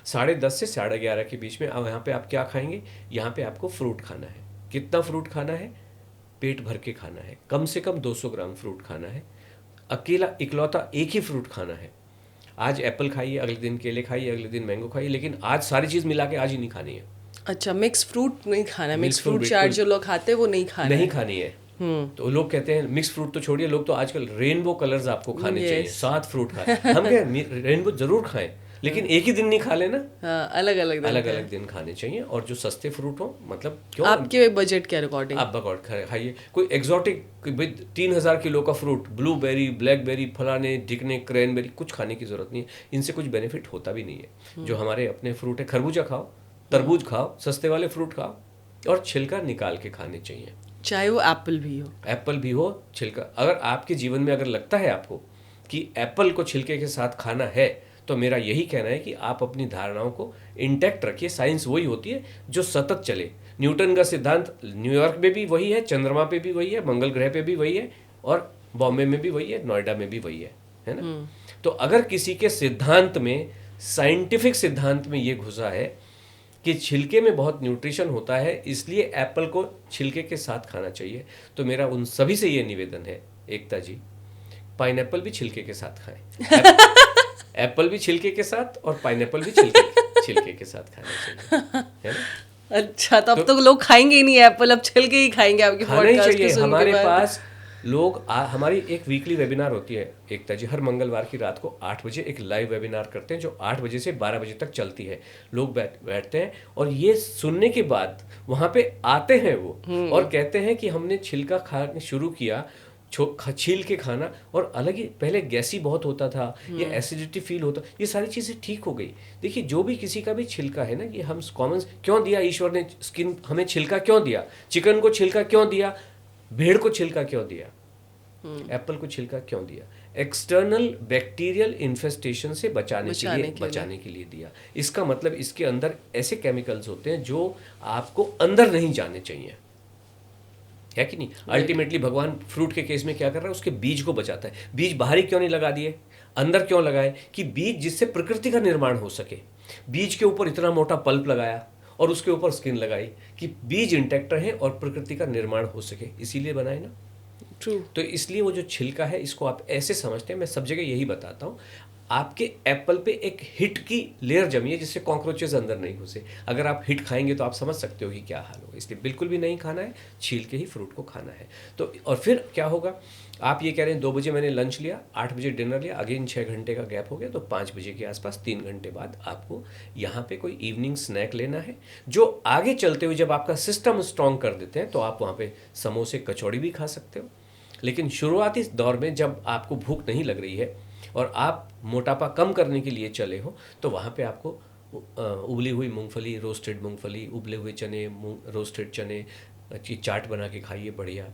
10:30 से 11:30 के बीच में अब यहाँ पे आप क्या खाएंगे, यहाँ पे आपको फ्रूट खाना है। कितना फ्रूट खाना है, पेट भर के खाना है। कम से कम 200 ग्राम फ्रूट खाना है। अकेला इकलौता एक ही फ्रूट खाना है। आज एप्पल खाइए, अगले दिन केले खाइए, अगले दिन मैंगो खाइए, लेकिन आज सारी चीज़ मिला के आज ही नहीं खानी है। अच्छा, मिक्स फ्रूट नहीं खाना, मिक्स फ्रूट चाट जो लोग खाते हैं वो नहीं खाना नहीं खानी है। तो लोग कहते हैं मिक्स फ्रूट तो छोड़िए, लोग तो आजकल रेनबो कलर्स आपको खाने चाहिए, 7 फ्रूट खाएं। हम क्या रेनबो जरूर खाएं, लेकिन एक ही दिन नहीं खा लेना, अलग अलग दिन खाने चाहिए। और जो सस्ते फ्रूट हो, मतलब क्यों, आपके बजट के अकॉर्डिंग आप बकौट खाइए। कोई एग्जॉटिक 3000 किलो का फ्रूट, ब्लूबेरी, ब्लैकबेरी, फलाने ढिकने, क्रैनबेरी, कुछ खाने की जरूरत नहीं है। इनसे कुछ बेनिफिट होता भी नहीं है। जो हमारे अपने फ्रूट है, खरबूजा खाओ, तरबूज खाओ, सस्ते वाले फ्रूट खाओ और छिलका निकाल के खाने चाहिए। चाहे वो एप्पल भी हो, छिलका। अगर आपके जीवन में अगर लगता है आपको कि एप्पल को छिलके के साथ खाना है, तो मेरा यही कहना है कि आप अपनी धारणाओं को इंटैक्ट रखिए। साइंस वही होती है जो सतत चले। न्यूटन का सिद्धांत न्यूयॉर्क में भी वही है, चंद्रमा पे भी वही है, मंगल ग्रह पे भी वही है, और बॉम्बे में भी वही है, नोएडा में भी वही है ना। तो अगर किसी के सिद्धांत में, साइंटिफिक सिद्धांत में ये घुसा है कि छिलके में बहुत न्यूट्रिशन होता है, इसलिए एप्पल को छिलके के साथ खाना चाहिए, तो मेरा उन सभी से ये निवेदन है, एकता जी, पाइनएप्पल भी छिलके के साथ खाएं। एप्पल भी छिलके के साथ और पाइनएप्पल भी छिलके के साथ खाना चाहिए, है ना। अच्छा, तब तो लोग खाएंगे ही नहीं एप्पल, अब छिलके ही खाएंगे आपके पॉडकास्ट के सुनने के बाद। हमारे पास हमारी एक वीकली वेबिनार होती है एकता जी, हर मंगलवार की रात को 8 बजे एक लाइव वेबिनार करते हैं जो 8 बजे से 12 बजे तक चलती है। लोग बैठते हैं और ये सुनने के बाद वहाँ पे आते हैं वो और कहते हैं कि हमने छिलका खाना शुरू किया, छील के खाना, और अलग ही पहले गैसी बहुत होता था, ये एसिडिटी फील होता, ये सारी चीज़ें ठीक हो गई। देखिए जो भी किसी का भी छिलका है ना, ये हम कॉमन क्यों दिया ईश्वर ने, स्किन हमें छिलका क्यों दिया, चिकन को छिलका क्यों दिया, भेड़ को छिलका क्यों दिया, एप्पल को छिलका क्यों दिया, एक्सटर्नल बैक्टीरियल इन्फेस्टेशन से बचाने के लिए दिया। इसका मतलब इसके अंदर ऐसे केमिकल्स होते हैं जो आपको अंदर नहीं जाने चाहिए, है कि नहीं। अल्टीमेटली भगवान फ्रूट के केस में क्या कर रहा है, उसके बीज को बचाता है। बीज बाहर ही क्यों नहीं लगा दिए, अंदर क्यों लगाए, कि बीज जिससे प्रकृति का निर्माण हो सके। बीज के ऊपर इतना मोटा पल्प लगाया और उसके ऊपर स्किन लगाई कि बीज इंटैक्ट रहे और प्रकृति का निर्माण हो सके, इसीलिए बनाए ना। ट्रू। तो इसलिए वो जो छिलका है इसको आप ऐसे समझते हैं, मैं सब जगह यही बताता हूँ। आपके एप्पल पे एक हिट की लेयर जमी है जिससे कॉकरोचेस अंदर नहीं घुसे। अगर आप हिट खाएंगे तो आप समझ सकते हो कि क्या हाल होगा। इसलिए बिल्कुल भी नहीं खाना है, छील के ही फ्रूट को खाना है। तो और फिर क्या होगा, आप ये कह रहे हैं 2 बजे मैंने लंच लिया, 8 बजे डिनर लिया, अगेन 6 घंटे का गैप हो गया, तो 5 बजे के आसपास 3 घंटे बाद आपको यहाँ पे कोई इवनिंग स्नैक लेना है, जो आगे चलते हुए जब आपका सिस्टम स्ट्रॉन्ग कर देते हैं तो आप वहाँ पे समोसे कचौड़ी भी खा सकते हो। लेकिन शुरुआती दौर में जब आपको भूख नहीं लग रही है और आप मोटापा कम करने के लिए चले हो, तो वहाँ पे आपको उबली हुई मूंगफली, रोस्टेड मूंगफली, उबले हुए चने, रोस्टेड चने की चाट बना के खाइए बढ़िया,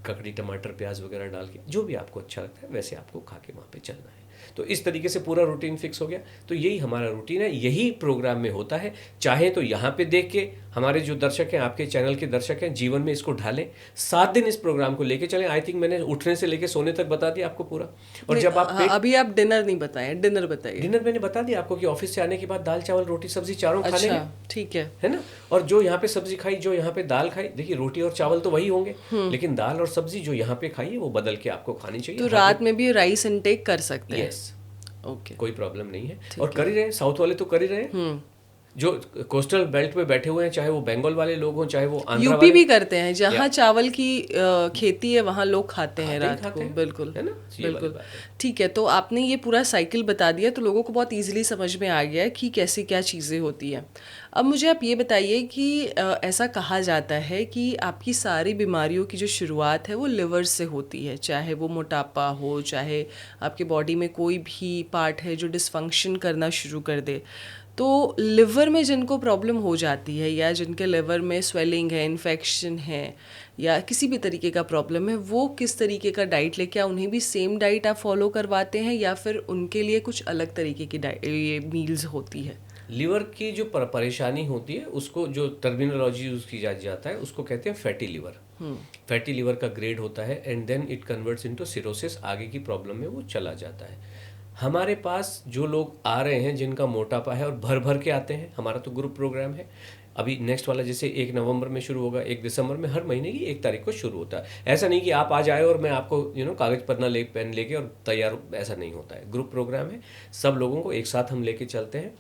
ककड़ी टमाटर प्याज वगैरह डाल के, जो भी आपको अच्छा लगता है वैसे आपको खा के वहाँ पे चलना है। तो इस तरीके से पूरा रूटीन फिक्स हो गया। तो यही हमारा रूटीन है, यही प्रोग्राम में होता है। चाहे तो यहाँ पे देख के हमारे जो दर्शक हैं, आपके चैनल के दर्शक हैं, जीवन में इसको ढालें, 7 दिन इस प्रोग्राम को लेके चलें। आई थिंक मैंने उठने से लेके सोने तक बता दिया आपको पूरा। और जब आप अभी आप डिनर नहीं बताए, डिनर बताइए। डिनर मैंने बता दिया आपको कि ऑफिस से आने के बाद दाल चावल रोटी सब्जी चारों खाने हैं, ठीक है ना। और जो यहाँ पे सब्जी खाई, जो यहाँ पे दाल खाई, देखिए रोटी और चावल तो वही होंगे, लेकिन दाल और सब्जी जो यहाँ पे खाई है वो बदल के आपको खानी चाहिए। तो रात में भी राइस इनटेक कर सकते हैं। यस, ओके, कोई प्रॉब्लम नहीं है। और कर ही रहे हैं, साउथ वाले तो कर ही रहे हैं, जो कोस्टल बेल्ट में बैठे हुए हैं, चाहे वो बंगाल वाले लोग हों, चाहे वो आंध्रा यूपी वाले भी करते हैं, जहाँ चावल की खेती है वहाँ लोग खाते हैं रात खाते को। हैं, बिल्कुल, है ना, ये वाली बिल्कुल। बात है। ठीक है, तो आपने ये पूरा साइकिल बता दिया, तो लोगों को बहुत इजीली समझ में आ गया है कि कैसे क्या चीज़ें होती हैं। अब मुझे आप ये बताइए कि ऐसा कहा जाता है कि आपकी सारी बीमारियों की जो शुरुआत है वो लिवर से होती है, चाहे वो मोटापा हो, चाहे आपके बॉडी में कोई भी पार्ट है जो डिसफंक्शन करना शुरू कर दे। तो लिवर में जिनको प्रॉब्लम हो जाती है, या जिनके लिवर में स्वेलिंग है, इन्फेक्शन है, या किसी भी तरीके का प्रॉब्लम है, वो किस तरीके का डाइट ले, क्या उन्हें भी सेम डाइट आप फॉलो करवाते हैं, या फिर उनके लिए कुछ अलग तरीके की ये मील्स होती है? लिवर की जो परेशानी होती है, उसको जो टर्मिनोलॉजी यूज की जाता है उसको कहते हैं फैटी लिवर। फैटी लिवर का ग्रेड होता है and then it converts into cirrhosis, आगे की प्रॉब्लम में वो चला जाता है। हमारे पास जो लोग आ रहे हैं जिनका मोटापा है और भर भर के आते हैं, हमारा तो ग्रुप प्रोग्राम है। अभी नेक्स्ट वाला जैसे 1 नवंबर में शुरू होगा, 1 दिसंबर में, हर महीने की 1 तारीख को शुरू होता है। ऐसा नहीं कि आप आज आए और मैं आपको कागज पन्ना पेन लेके और तैयार, ऐसा नहीं होता है। ग्रुप प्रोग्राम है, सब लोगों को एक साथ हम लेके चलते हैं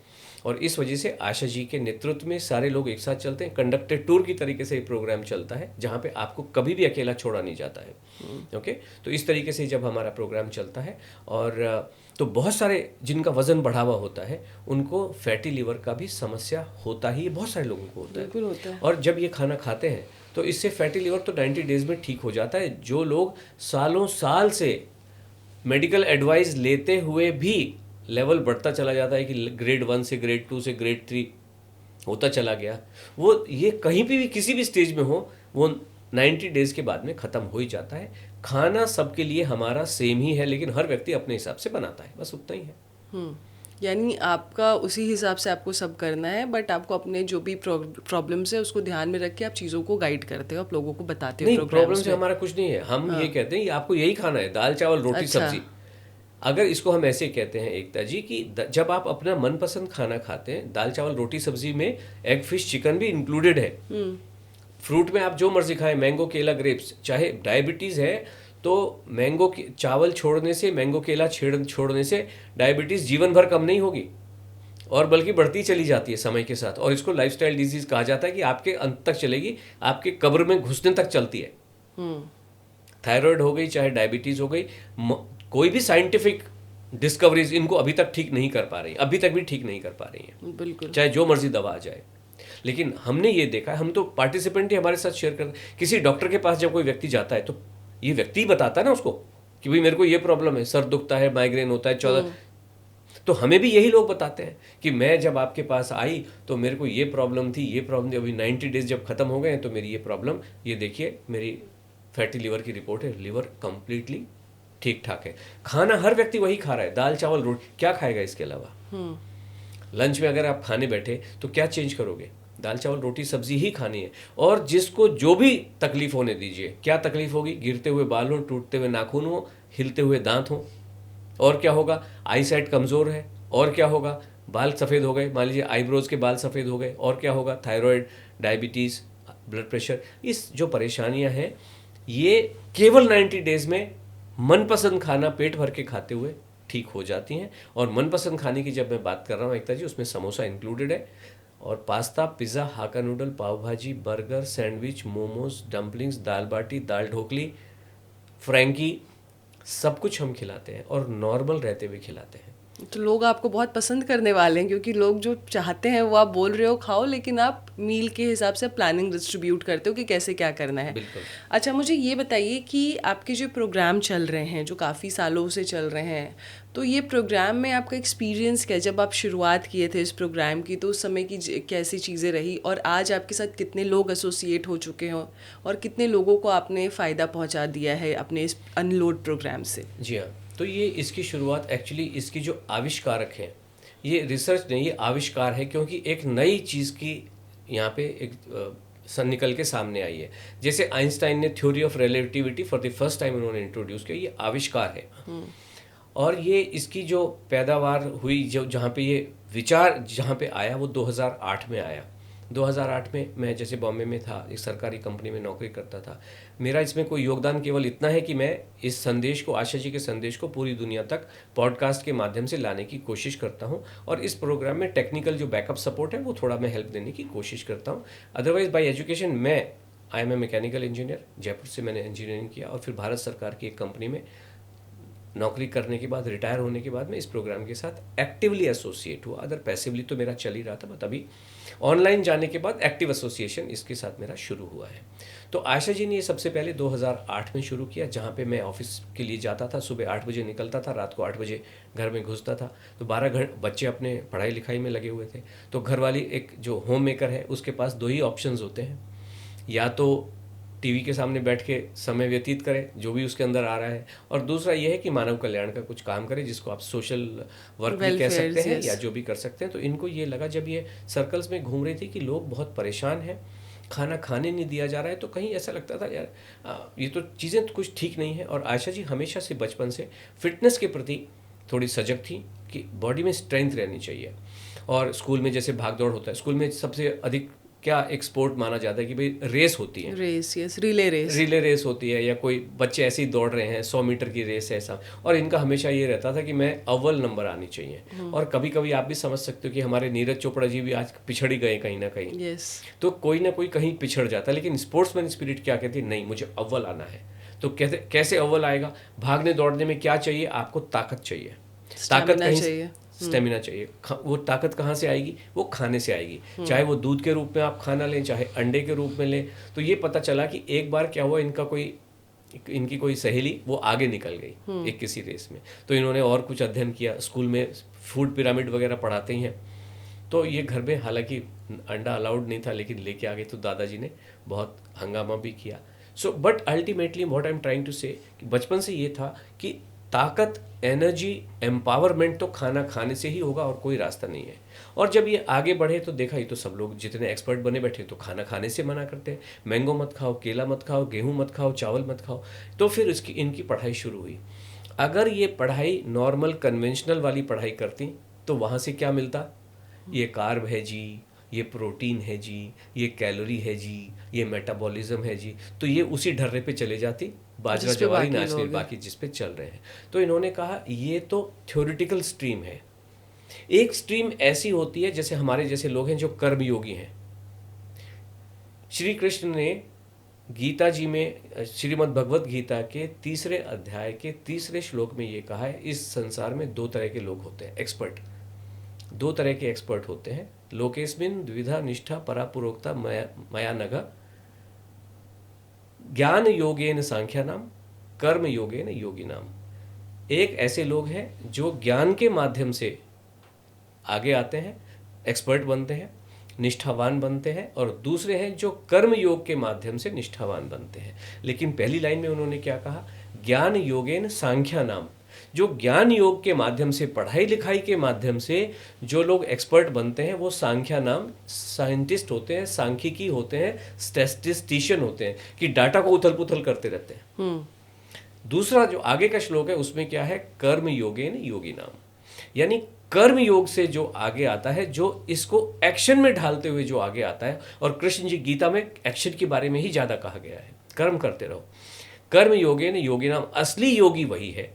और इस वजह से आशा जी के नेतृत्व में सारे लोग एक साथ चलते हैं। कंडक्टेड टूर की तरीके से ये प्रोग्राम चलता है, जहाँ पे आपको कभी भी अकेला छोड़ा नहीं जाता है। ओके, तो इस तरीके से जब हमारा प्रोग्राम चलता है, और तो बहुत सारे जिनका वजन बढ़ा हुआ होता है उनको फैटी लिवर का भी समस्या होता ही, बहुत सारे लोगों को होता है। बिल्कुल होता है। और जब ये खाना खाते हैं तो इससे फैटी लिवर तो 90 डेज में ठीक हो जाता है। जो लोग सालों साल से मेडिकल एडवाइस लेते हुए भी लेवल बढ़ता चला जाता है कि ग्रेड 1 से ग्रेड 2 से ग्रेड 3 होता चला गया, वो ये कहीं भी किसी भी स्टेज में हो, वो 90 डेज के बाद में ख़त्म हो ही जाता है। खाना सबके लिए हमारा सेम ही है, लेकिन हर व्यक्ति अपने हिसाब से बनाता है, बस उतना ही है। यानी आपका उसी हिसाब से आपको सब करना है, बट आपको अपने जो भी प्रॉब्लम्स है उसको ध्यान में रख के आप चीज़ों को गाइड करते हो, आप लोगों को बताते हो। नहीं, प्रॉब्लम से हमारा कुछ नहीं है। हम ये कहते हैं कि आपको यही खाना है, दाल चावल रोटी सब्जी। अगर इसको हम ऐसे कहते हैं एकता जी कि जब आप अपना मनपसंद खाना खाते हैं, दाल चावल रोटी सब्जी में एग फिश चिकन भी इंक्लूडेड है। फ्रूट में आप जो मर्जी खाएं, मैंगो केला ग्रेप्स, चाहे डायबिटीज़ है तो मैंगो चावल छोड़ने से, मैंगो केला छोड़ने से डायबिटीज़ जीवन भर कम नहीं होगी, और बल्कि बढ़ती चली जाती है समय के साथ। और इसको लाइफस्टाइल डिजीज़ कहा जाता है कि आपके अंत तक चलेगी, आपके कब्र में घुसने तक चलती है। थायराइड हो गई चाहे डायबिटीज़ हो गई, कोई भी साइंटिफिक डिस्कवरीज इनको अभी तक ठीक नहीं कर पा रही, अभी तक भी ठीक नहीं कर पा रही हैं, बिल्कुल। चाहे जो मर्जी दवा आ जाए। लेकिन हमने ये देखा है, हम तो पार्टिसिपेंट ही हमारे साथ शेयर करते, किसी डॉक्टर के पास जब कोई व्यक्ति जाता है तो ये व्यक्ति ही बताता है ना उसको कि भाई मेरे को ये प्रॉब्लम है, सर दुखता है, माइग्रेन होता है 14। तो हमें भी यही लोग बताते हैं कि मैं जब आपके पास आई तो मेरे को ये प्रॉब्लम थी, ये प्रॉब्लम थी, अभी 90 डेज जब खत्म हो गए हैं तो मेरी ये प्रॉब्लम, ये देखिए मेरी फैटी लिवर की रिपोर्ट है, लिवर कंप्लीटली ठीक ठाक है। खाना हर व्यक्ति वही खा रहा है, दाल चावल रोटी, क्या खाएगा इसके अलावा? लंच में अगर आप खाने बैठे तो क्या चेंज करोगे? दाल चावल रोटी सब्जी ही खानी है। और जिसको जो भी तकलीफ होने दीजिए, क्या तकलीफ होगी? गिरते हुए बाल हो, टूटते हुए नाखून हो, हिलते हुए दांत हो, और क्या होगा? आई साइट कमज़ोर है, और क्या होगा? बाल सफ़ेद हो गए, मान लीजिए आईब्रोज के बाल सफ़ेद हो गए, और क्या होगा? थायराइड, डायबिटीज़, ब्लड प्रेशर, इस जो परेशानियां हैं ये केवल 90 डेज़ में मनपसंद खाना पेट भर के खाते हुए ठीक हो जाती हैं। और मनपसंद खाने की जब मैं बात कर रहा हूँ एकता जी, उसमें समोसा इंक्लूडेड है, और पास्ता, पिज़्ज़ा, हाका नूडल, पाव भाजी, बर्गर, सैंडविच, मोमोज, डम्पलिंग्स, दाल बाटी, दाल ढोकली, फ्रैंकी, सब कुछ हम खिलाते हैं और नॉर्मल रहते हुए खिलाते हैं। तो लोग आपको बहुत पसंद करने वाले हैं, क्योंकि लोग जो चाहते हैं वो आप बोल रहे हो खाओ, लेकिन आप मील के हिसाब से प्लानिंग डिस्ट्रीब्यूट करते हो कि कैसे क्या करना है। बिल्कुल। अच्छा, मुझे ये बताइए कि आपके जो प्रोग्राम चल रहे हैं, जो काफ़ी सालों से चल रहे हैं, तो ये प्रोग्राम में आपका एक्सपीरियंस क्या है? जब आप शुरुआत किए थे इस प्रोग्राम की तो उस समय की कैसी चीज़ें रही, और आज आपके साथ कितने लोग एसोसिएट हो चुके हैं और कितने लोगों को आपने फ़ायदा पहुंचा दिया है अपने इस अनलोड प्रोग्राम से? जी हाँ, तो ये इसकी शुरुआत एक्चुअली इसकी जो आविष्कारक हैं, ये रिसर्च नहीं, ये आविष्कार है, क्योंकि एक नई चीज़ की यहाँ पे एक सन निकल के सामने आई है। जैसे आइंस्टाइन ने theory of relativity for the first time उन्होंने इंट्रोड्यूस किया, ये आविष्कार है। और ये इसकी जो पैदावार हुई, जो जहाँ पे ये विचार जहाँ पे आया, वो 2008 में आया। 2008 में मैं जैसे बॉम्बे में था, एक सरकारी कंपनी में नौकरी करता था। मेरा इसमें कोई योगदान केवल इतना है कि मैं इस संदेश को, आशा जी के संदेश को पूरी दुनिया तक पॉडकास्ट के माध्यम से लाने की कोशिश करता हूँ, और इस प्रोग्राम में टेक्निकल जो बैकअप सपोर्ट है वो थोड़ा मैं हेल्प देने की कोशिश करता हूँ। अदरवाइज बाय एजुकेशन मैं I am a mechanical engineer, Jaipur से मैंने इंजीनियरिंग किया, और फिर भारत सरकार की एक कंपनी में नौकरी करने के बाद, रिटायर होने के बाद मैं इस प्रोग्राम के साथ एक्टिवली एसोसिएट हुआ। अदर पैसिवली तो मेरा चल ही रहा था, बट अभी ऑनलाइन जाने के बाद एक्टिव एसोसिएशन इसके साथ मेरा शुरू हुआ है। तो आशा जी ने ये सबसे पहले 2008 में शुरू किया, जहाँ पे मैं ऑफिस के लिए जाता था, सुबह 8 बजे निकलता था, रात को 8 बजे घर में घुसता था। तो 12 बच्चे अपने पढ़ाई लिखाई में लगे हुए थे। तो घर वाली, एक जो होम मेकर है, उसके पास दो ही ऑप्शंस होते हैं, या तो टीवी के सामने बैठ के समय व्यतीत करे जो भी उसके अंदर आ रहा है, और दूसरा ये है कि मानव कल्याण का कुछ काम करे, जिसको आप सोशल वर्क भी कह सकते हैं, या जो भी कर सकते हैं। तो इनको ये लगा जब ये सर्कल्स में घूम रही थी कि लोग बहुत परेशान हैं, खाना खाने नहीं दिया जा रहा है, तो कहीं ऐसा लगता था यार ये तो चीज़ें तो कुछ ठीक नहीं है। और आशा जी हमेशा से बचपन से फिटनेस के प्रति थोड़ी सजग थी कि बॉडी में स्ट्रेंथ रहनी चाहिए। और स्कूल में जैसे भाग दौड़ होता है, स्कूल में सबसे अधिक क्या एक स्पोर्ट माना जाता है कि भाई रेस होती है, रेस, यस, रिले रेस होती है, या कोई बच्चे ऐसे ही दौड़ रहे हैं, 100 मीटर की रेस है ऐसा, और इनका हमेशा ये रहता था कि मैं अव्वल नंबर आनी चाहिए। और कभी कभी आप भी समझ सकते हो कि हमारे नीरज चोपड़ा जी भी आज पिछड़ ही गए कहीं ना कहीं। यस। तो कोई ना कोई कहीं पिछड़ जाता है, लेकिन स्पोर्ट्समैन स्पिरिट क्या कहती है, नहीं मुझे अव्वल आना है। तो कहते कैसे अव्वल आएगा? भागने दौड़ने में क्या चाहिए आपको? ताकत चाहिए। ताकत कहीं चाहिए, स्टेमिना चाहिए। वो ताकत कहाँ से आएगी? वो खाने से आएगी, चाहे वो दूध के रूप में आप खाना लें, चाहे अंडे के रूप में लें। तो ये पता चला कि एक बार क्या हुआ, इनकी कोई सहेली वो आगे निकल गई एक किसी रेस में। तो इन्होंने और कुछ अध्ययन किया, स्कूल में फूड पिरामिड वगैरह पढ़ाते ही हैं। तो ये घर में हालांकि अंडा अलाउड नहीं था, लेकिन लेके आ गए, तो दादाजी ने बहुत हंगामा भी किया। So but ultimately what I am trying to say, बचपन से ये था कि ताकत, एनर्जी, एम्पावरमेंट तो खाना खाने से ही होगा, और कोई रास्ता नहीं है। और जब ये आगे बढ़े तो देखा, ये तो सब लोग जितने एक्सपर्ट बने बैठे तो खाना खाने से मना करते हैं, मैंगो मत खाओ, केला मत खाओ, गेहूं मत खाओ, चावल मत खाओ। तो फिर इनकी पढ़ाई शुरू हुई। अगर ये पढ़ाई नॉर्मल कन्वेंशनल वाली पढ़ाई करती तो वहाँ से क्या मिलता? ये कार्ब है जी, ये प्रोटीन है जी, ये कैलोरी है जी, ये मेटाबॉलिज्म है जी। तो ये उसी ढर्रे पे चले जाती, बाजरा जवारी नाचने बाकी जिस पे चल रहे हैं। तो इन्होंने कहा ये तो थ्योरेटिकल स्ट्रीम है। एक स्ट्रीम ऐसी होती है जैसे हमारे जैसे लोग हैं जो कर्मयोगी हैं। श्री कृष्ण ने गीता जी में श्रीमद् भगवत गीता के 3 अध्याय के 3 श्लोक में ये कहा है, इस संसार में 2 तरह के लोग होते हैं, एक्सपर्ट। 2 तरह के एक्सपर्ट होते हैं। लोकेस्मिन द्विधा निष्ठा परा पुरोक्ता मया नघ, ज्ञान योगेन सांख्या नाम, कर्म योगेन योगी नाम। एक ऐसे लोग हैं जो ज्ञान के माध्यम से आगे आते हैं, एक्सपर्ट बनते हैं, निष्ठावान बनते हैं, और दूसरे हैं जो कर्म योग के माध्यम से निष्ठावान बनते हैं। लेकिन पहली लाइन में उन्होंने क्या कहा, ज्ञान योगेन सांख्या नाम। जो ज्ञान योग के माध्यम से, पढ़ाई लिखाई के माध्यम से जो लोग एक्सपर्ट बनते हैं वो सांख्या नाम साइंटिस्ट होते हैं, सांख्यिकी होते हैं, स्टैटिस्टिशियन होते हैं, कि डाटा को उथल पुथल करते रहते हैं। दूसरा जो आगे का श्लोक है उसमें क्या है, कर्म योगेन योगी नाम, यानी कर्म योग से जो आगे आता है, जो इसको एक्शन में ढालते हुए जो आगे आता है। और कृष्ण जी गीता में एक्शन के बारे में ही ज़्यादा कहा गया है, कर्म करते रहो। कर्म योगेन योगी नाम, असली योगी वही है,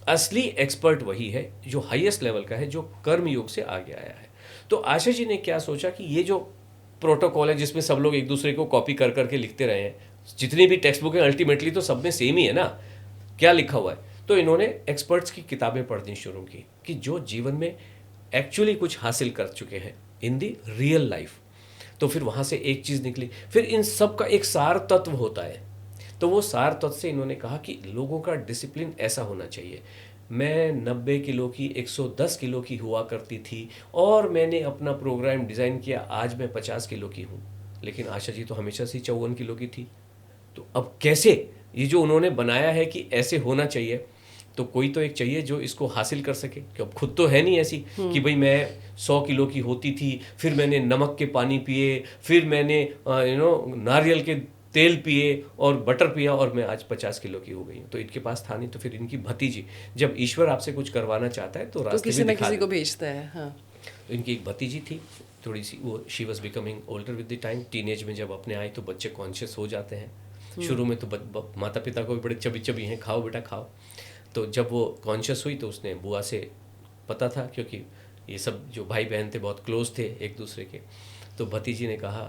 असली एक्सपर्ट वही है जो हाईएस्ट लेवल का है, जो कर्म योग से आगे आया है। तो आशा जी ने क्या सोचा कि ये जो प्रोटोकॉल है जिसमें सब लोग एक दूसरे को कॉपी कर करके लिखते रहे हैं, जितनी भी टेक्स्ट बुक है अल्टीमेटली तो सब में सेम ही है ना, क्या लिखा हुआ है। तो इन्होंने एक्सपर्ट्स की किताबें पढ़नी शुरू की कि जो जीवन में एक्चुअली कुछ हासिल कर चुके हैं इन दी रियल लाइफ। तो फिर वहाँ से एक चीज़ निकली, फिर इन सब का एक सार तत्व होता है। तो वो सार तत्व से इन्होंने कहा कि लोगों का डिसिप्लिन ऐसा होना चाहिए। मैं 90 किलो की 110 किलो की हुआ करती थी और मैंने अपना प्रोग्राम डिज़ाइन किया, आज मैं 50 किलो की हूँ। लेकिन आशा जी तो हमेशा से 54 किलो की थी। तो अब कैसे ये जो उन्होंने बनाया है कि ऐसे होना चाहिए, तो कोई तो एक चाहिए जो इसको हासिल कर सके, कि अब खुद तो है नहीं ऐसी कि भाई मैं 100 किलो की होती थी, फिर मैंने नमक के पानी पिए, फिर मैंने नारियल के तेल पिए और बटर पिया और मैं आज 50 किलो की हो गई हूँ। तो इनके पास था नहीं। तो फिर इनकी भतीजी, जब ईश्वर आपसे कुछ करवाना चाहता है तो रास्ते किसी में न दिखा किसी को देता है। भेजता है। हाँ। तो इनकी एक भतीजी थी, थोड़ी सी वो she was becoming older with the time. Teenage में जब अपने आई तो बच्चे कॉन्शियस हो जाते हैं। शुरू में तो माता पिता को भी बड़े चबी चबी हैं, खाओ बेटा खाओ। तो जब वो कॉन्शियस हुई तो उसने बुआ से, पता था क्योंकि ये सब जो भाई बहन थे बहुत क्लोज थे एक दूसरे के, तो भतीजी ने कहा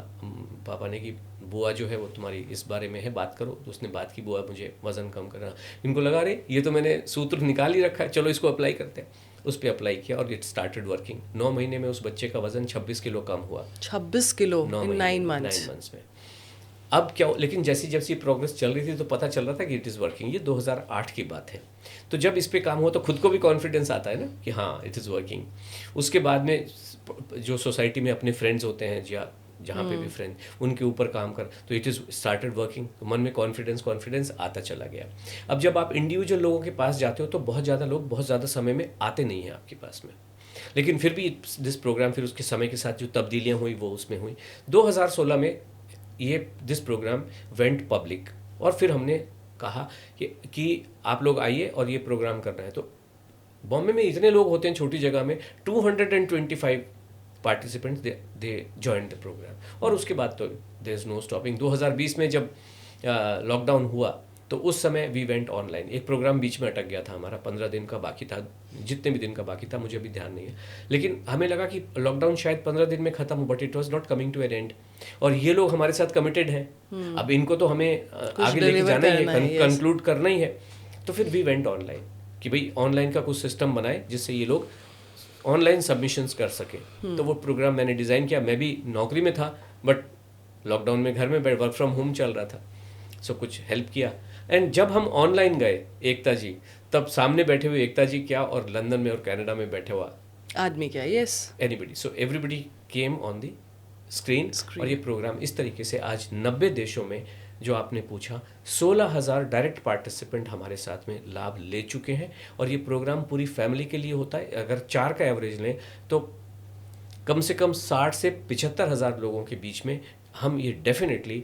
पापा ने कि बुआ जो है वो तुम्हारी इस बारे में है, बात करो। तो उसने बात की, बुआ मुझे वज़न कम करना। इनको लगा रे ये तो मैंने सूत्र निकाल ही रखा है, चलो इसको अप्लाई करते हैं। उस पर अप्लाई किया और इट स्टार्टेड वर्किंग। 9 महीने में उस बच्चे का वज़न 26 किलो कम हुआ। 26 किलो इन 9 मंथ्स में। अब क्या, लेकिन जैसी जैसी प्रोग्रेस चल रही थी तो पता चल रहा था कि इट इज़ वर्किंग। ये 2008 की बात है। तो जब इस पे काम हुआ तो खुद को भी कॉन्फिडेंस आता है ना कि हाँ इट इज़ वर्किंग। उसके बाद में जो सोसाइटी में अपने फ्रेंड्स होते हैं या जहाँ पे भी फ्रेंड, उनके ऊपर काम कर, तो इट इज़ स्टार्टेड वर्किंग। तो मन में कॉन्फिडेंस आता चला गया। अब जब आप इंडिविजुअल लोगों के पास जाते हो तो बहुत ज़्यादा लोग बहुत ज़्यादा समय में आते नहीं हैं आपके पास में, लेकिन फिर भी दिस प्रोग्राम, फिर उसके समय के साथ जो तब्दीलियाँ हुई वो उसमें हुई। 2016 में ये दिस प्रोग्राम वेंट पब्लिक, और फिर हमने कहा कि आप लोग आइए और ये प्रोग्राम करना है। तो बॉम्बे में इतने लोग होते हैं छोटी जगह में, 225 participants they join the program. और उसके बाद तो देयर इज नो स्टॉपिंग। 2020 में जब लॉकडाउन हुआ तो उस समय वी वेंट ऑनलाइन। एक प्रोग्राम बीच में अटक गया था हमारा, 15 दिन का बाकी था, जितने भी दिन का बाकी था मुझे अभी ध्यान नहीं है, लेकिन हमें लगा कि लॉकडाउन शायद 15 दिन में खत्म हो, but it was not coming to an end. और ये लोग हमारे साथ कमिटेड हैं, अब इनको तो हमें आगे लेके जाना ही है, कंक्लूड करना ही है। तो फिर वी वेंट ऑनलाइन कि भाई ऑनलाइन का कुछ सिस्टम बनाए जिससे ये लोग ऑनलाइन सबमिशंस कर सके। तो वो प्रोग्राम मैंने डिज़ाइन किया। मैं भी नौकरी में था बट लॉकडाउन में घर में वर्क फ्रॉम होम चल रहा था, सो कुछ हेल्प किया। एंड जब हम ऑनलाइन गए एकता जी, तब सामने बैठे हुए एकता जी क्या और लंदन में और कनाडा में बैठे हुआ आदमी क्या, yes anybody, so everybody came on the screen. और ये प्रोग्राम इस तरीके से आज 90 देशों में, जो आपने पूछा, 16,000 डायरेक्ट पार्टिसिपेंट हमारे साथ में लाभ ले चुके हैं। और ये प्रोग्राम पूरी फैमिली के लिए होता है। अगर 4 का एवरेज लें तो कम से कम 60 से 75,000 लोगों के बीच में हम ये डेफिनेटली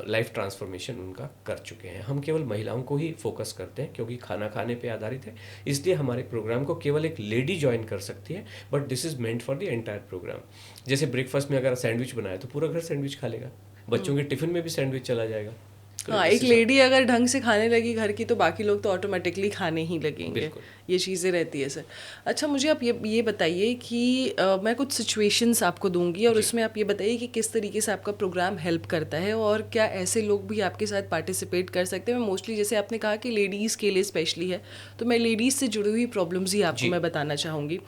लाइफ ट्रांसफॉर्मेशन उनका कर चुके हैं। हम केवल महिलाओं को ही फोकस करते हैं क्योंकि खाना खाने पे आधारित है, इसलिए हमारे प्रोग्राम को केवल एक लेडी ज्वाइन कर सकती है, but this is meant for the entire program. जैसे ब्रेकफास्ट में अगर सैंडविच बनाए तो पूरा घर सैंडविच खा लेगा, बच्चों के टिफ़िन में भी सैंडविच चला जाएगा। हाँ, एक लेडी अगर ढंग से खाने लगी घर की तो बाकी लोग तो ऑटोमेटिकली खाने ही लगेंगे। बिल्कुल। ये चीज़ें रहती है सर। अच्छा, मुझे आप ये बताइए कि मैं कुछ सिचुएशंस आपको दूंगी और उसमें आप ये बताइए कि किस तरीके से आपका प्रोग्राम हेल्प करता है और क्या ऐसे लोग भी आपके साथ पार्टिसिपेट कर सकते हैं। मैं मोस्टली, जैसे आपने कहा कि लेडीज़ के लिए स्पेशली है, तो मैं लेडीज़ से जुड़ी हुई प्रॉब्लम्स ही आपको मैं बताना चाहूँगी।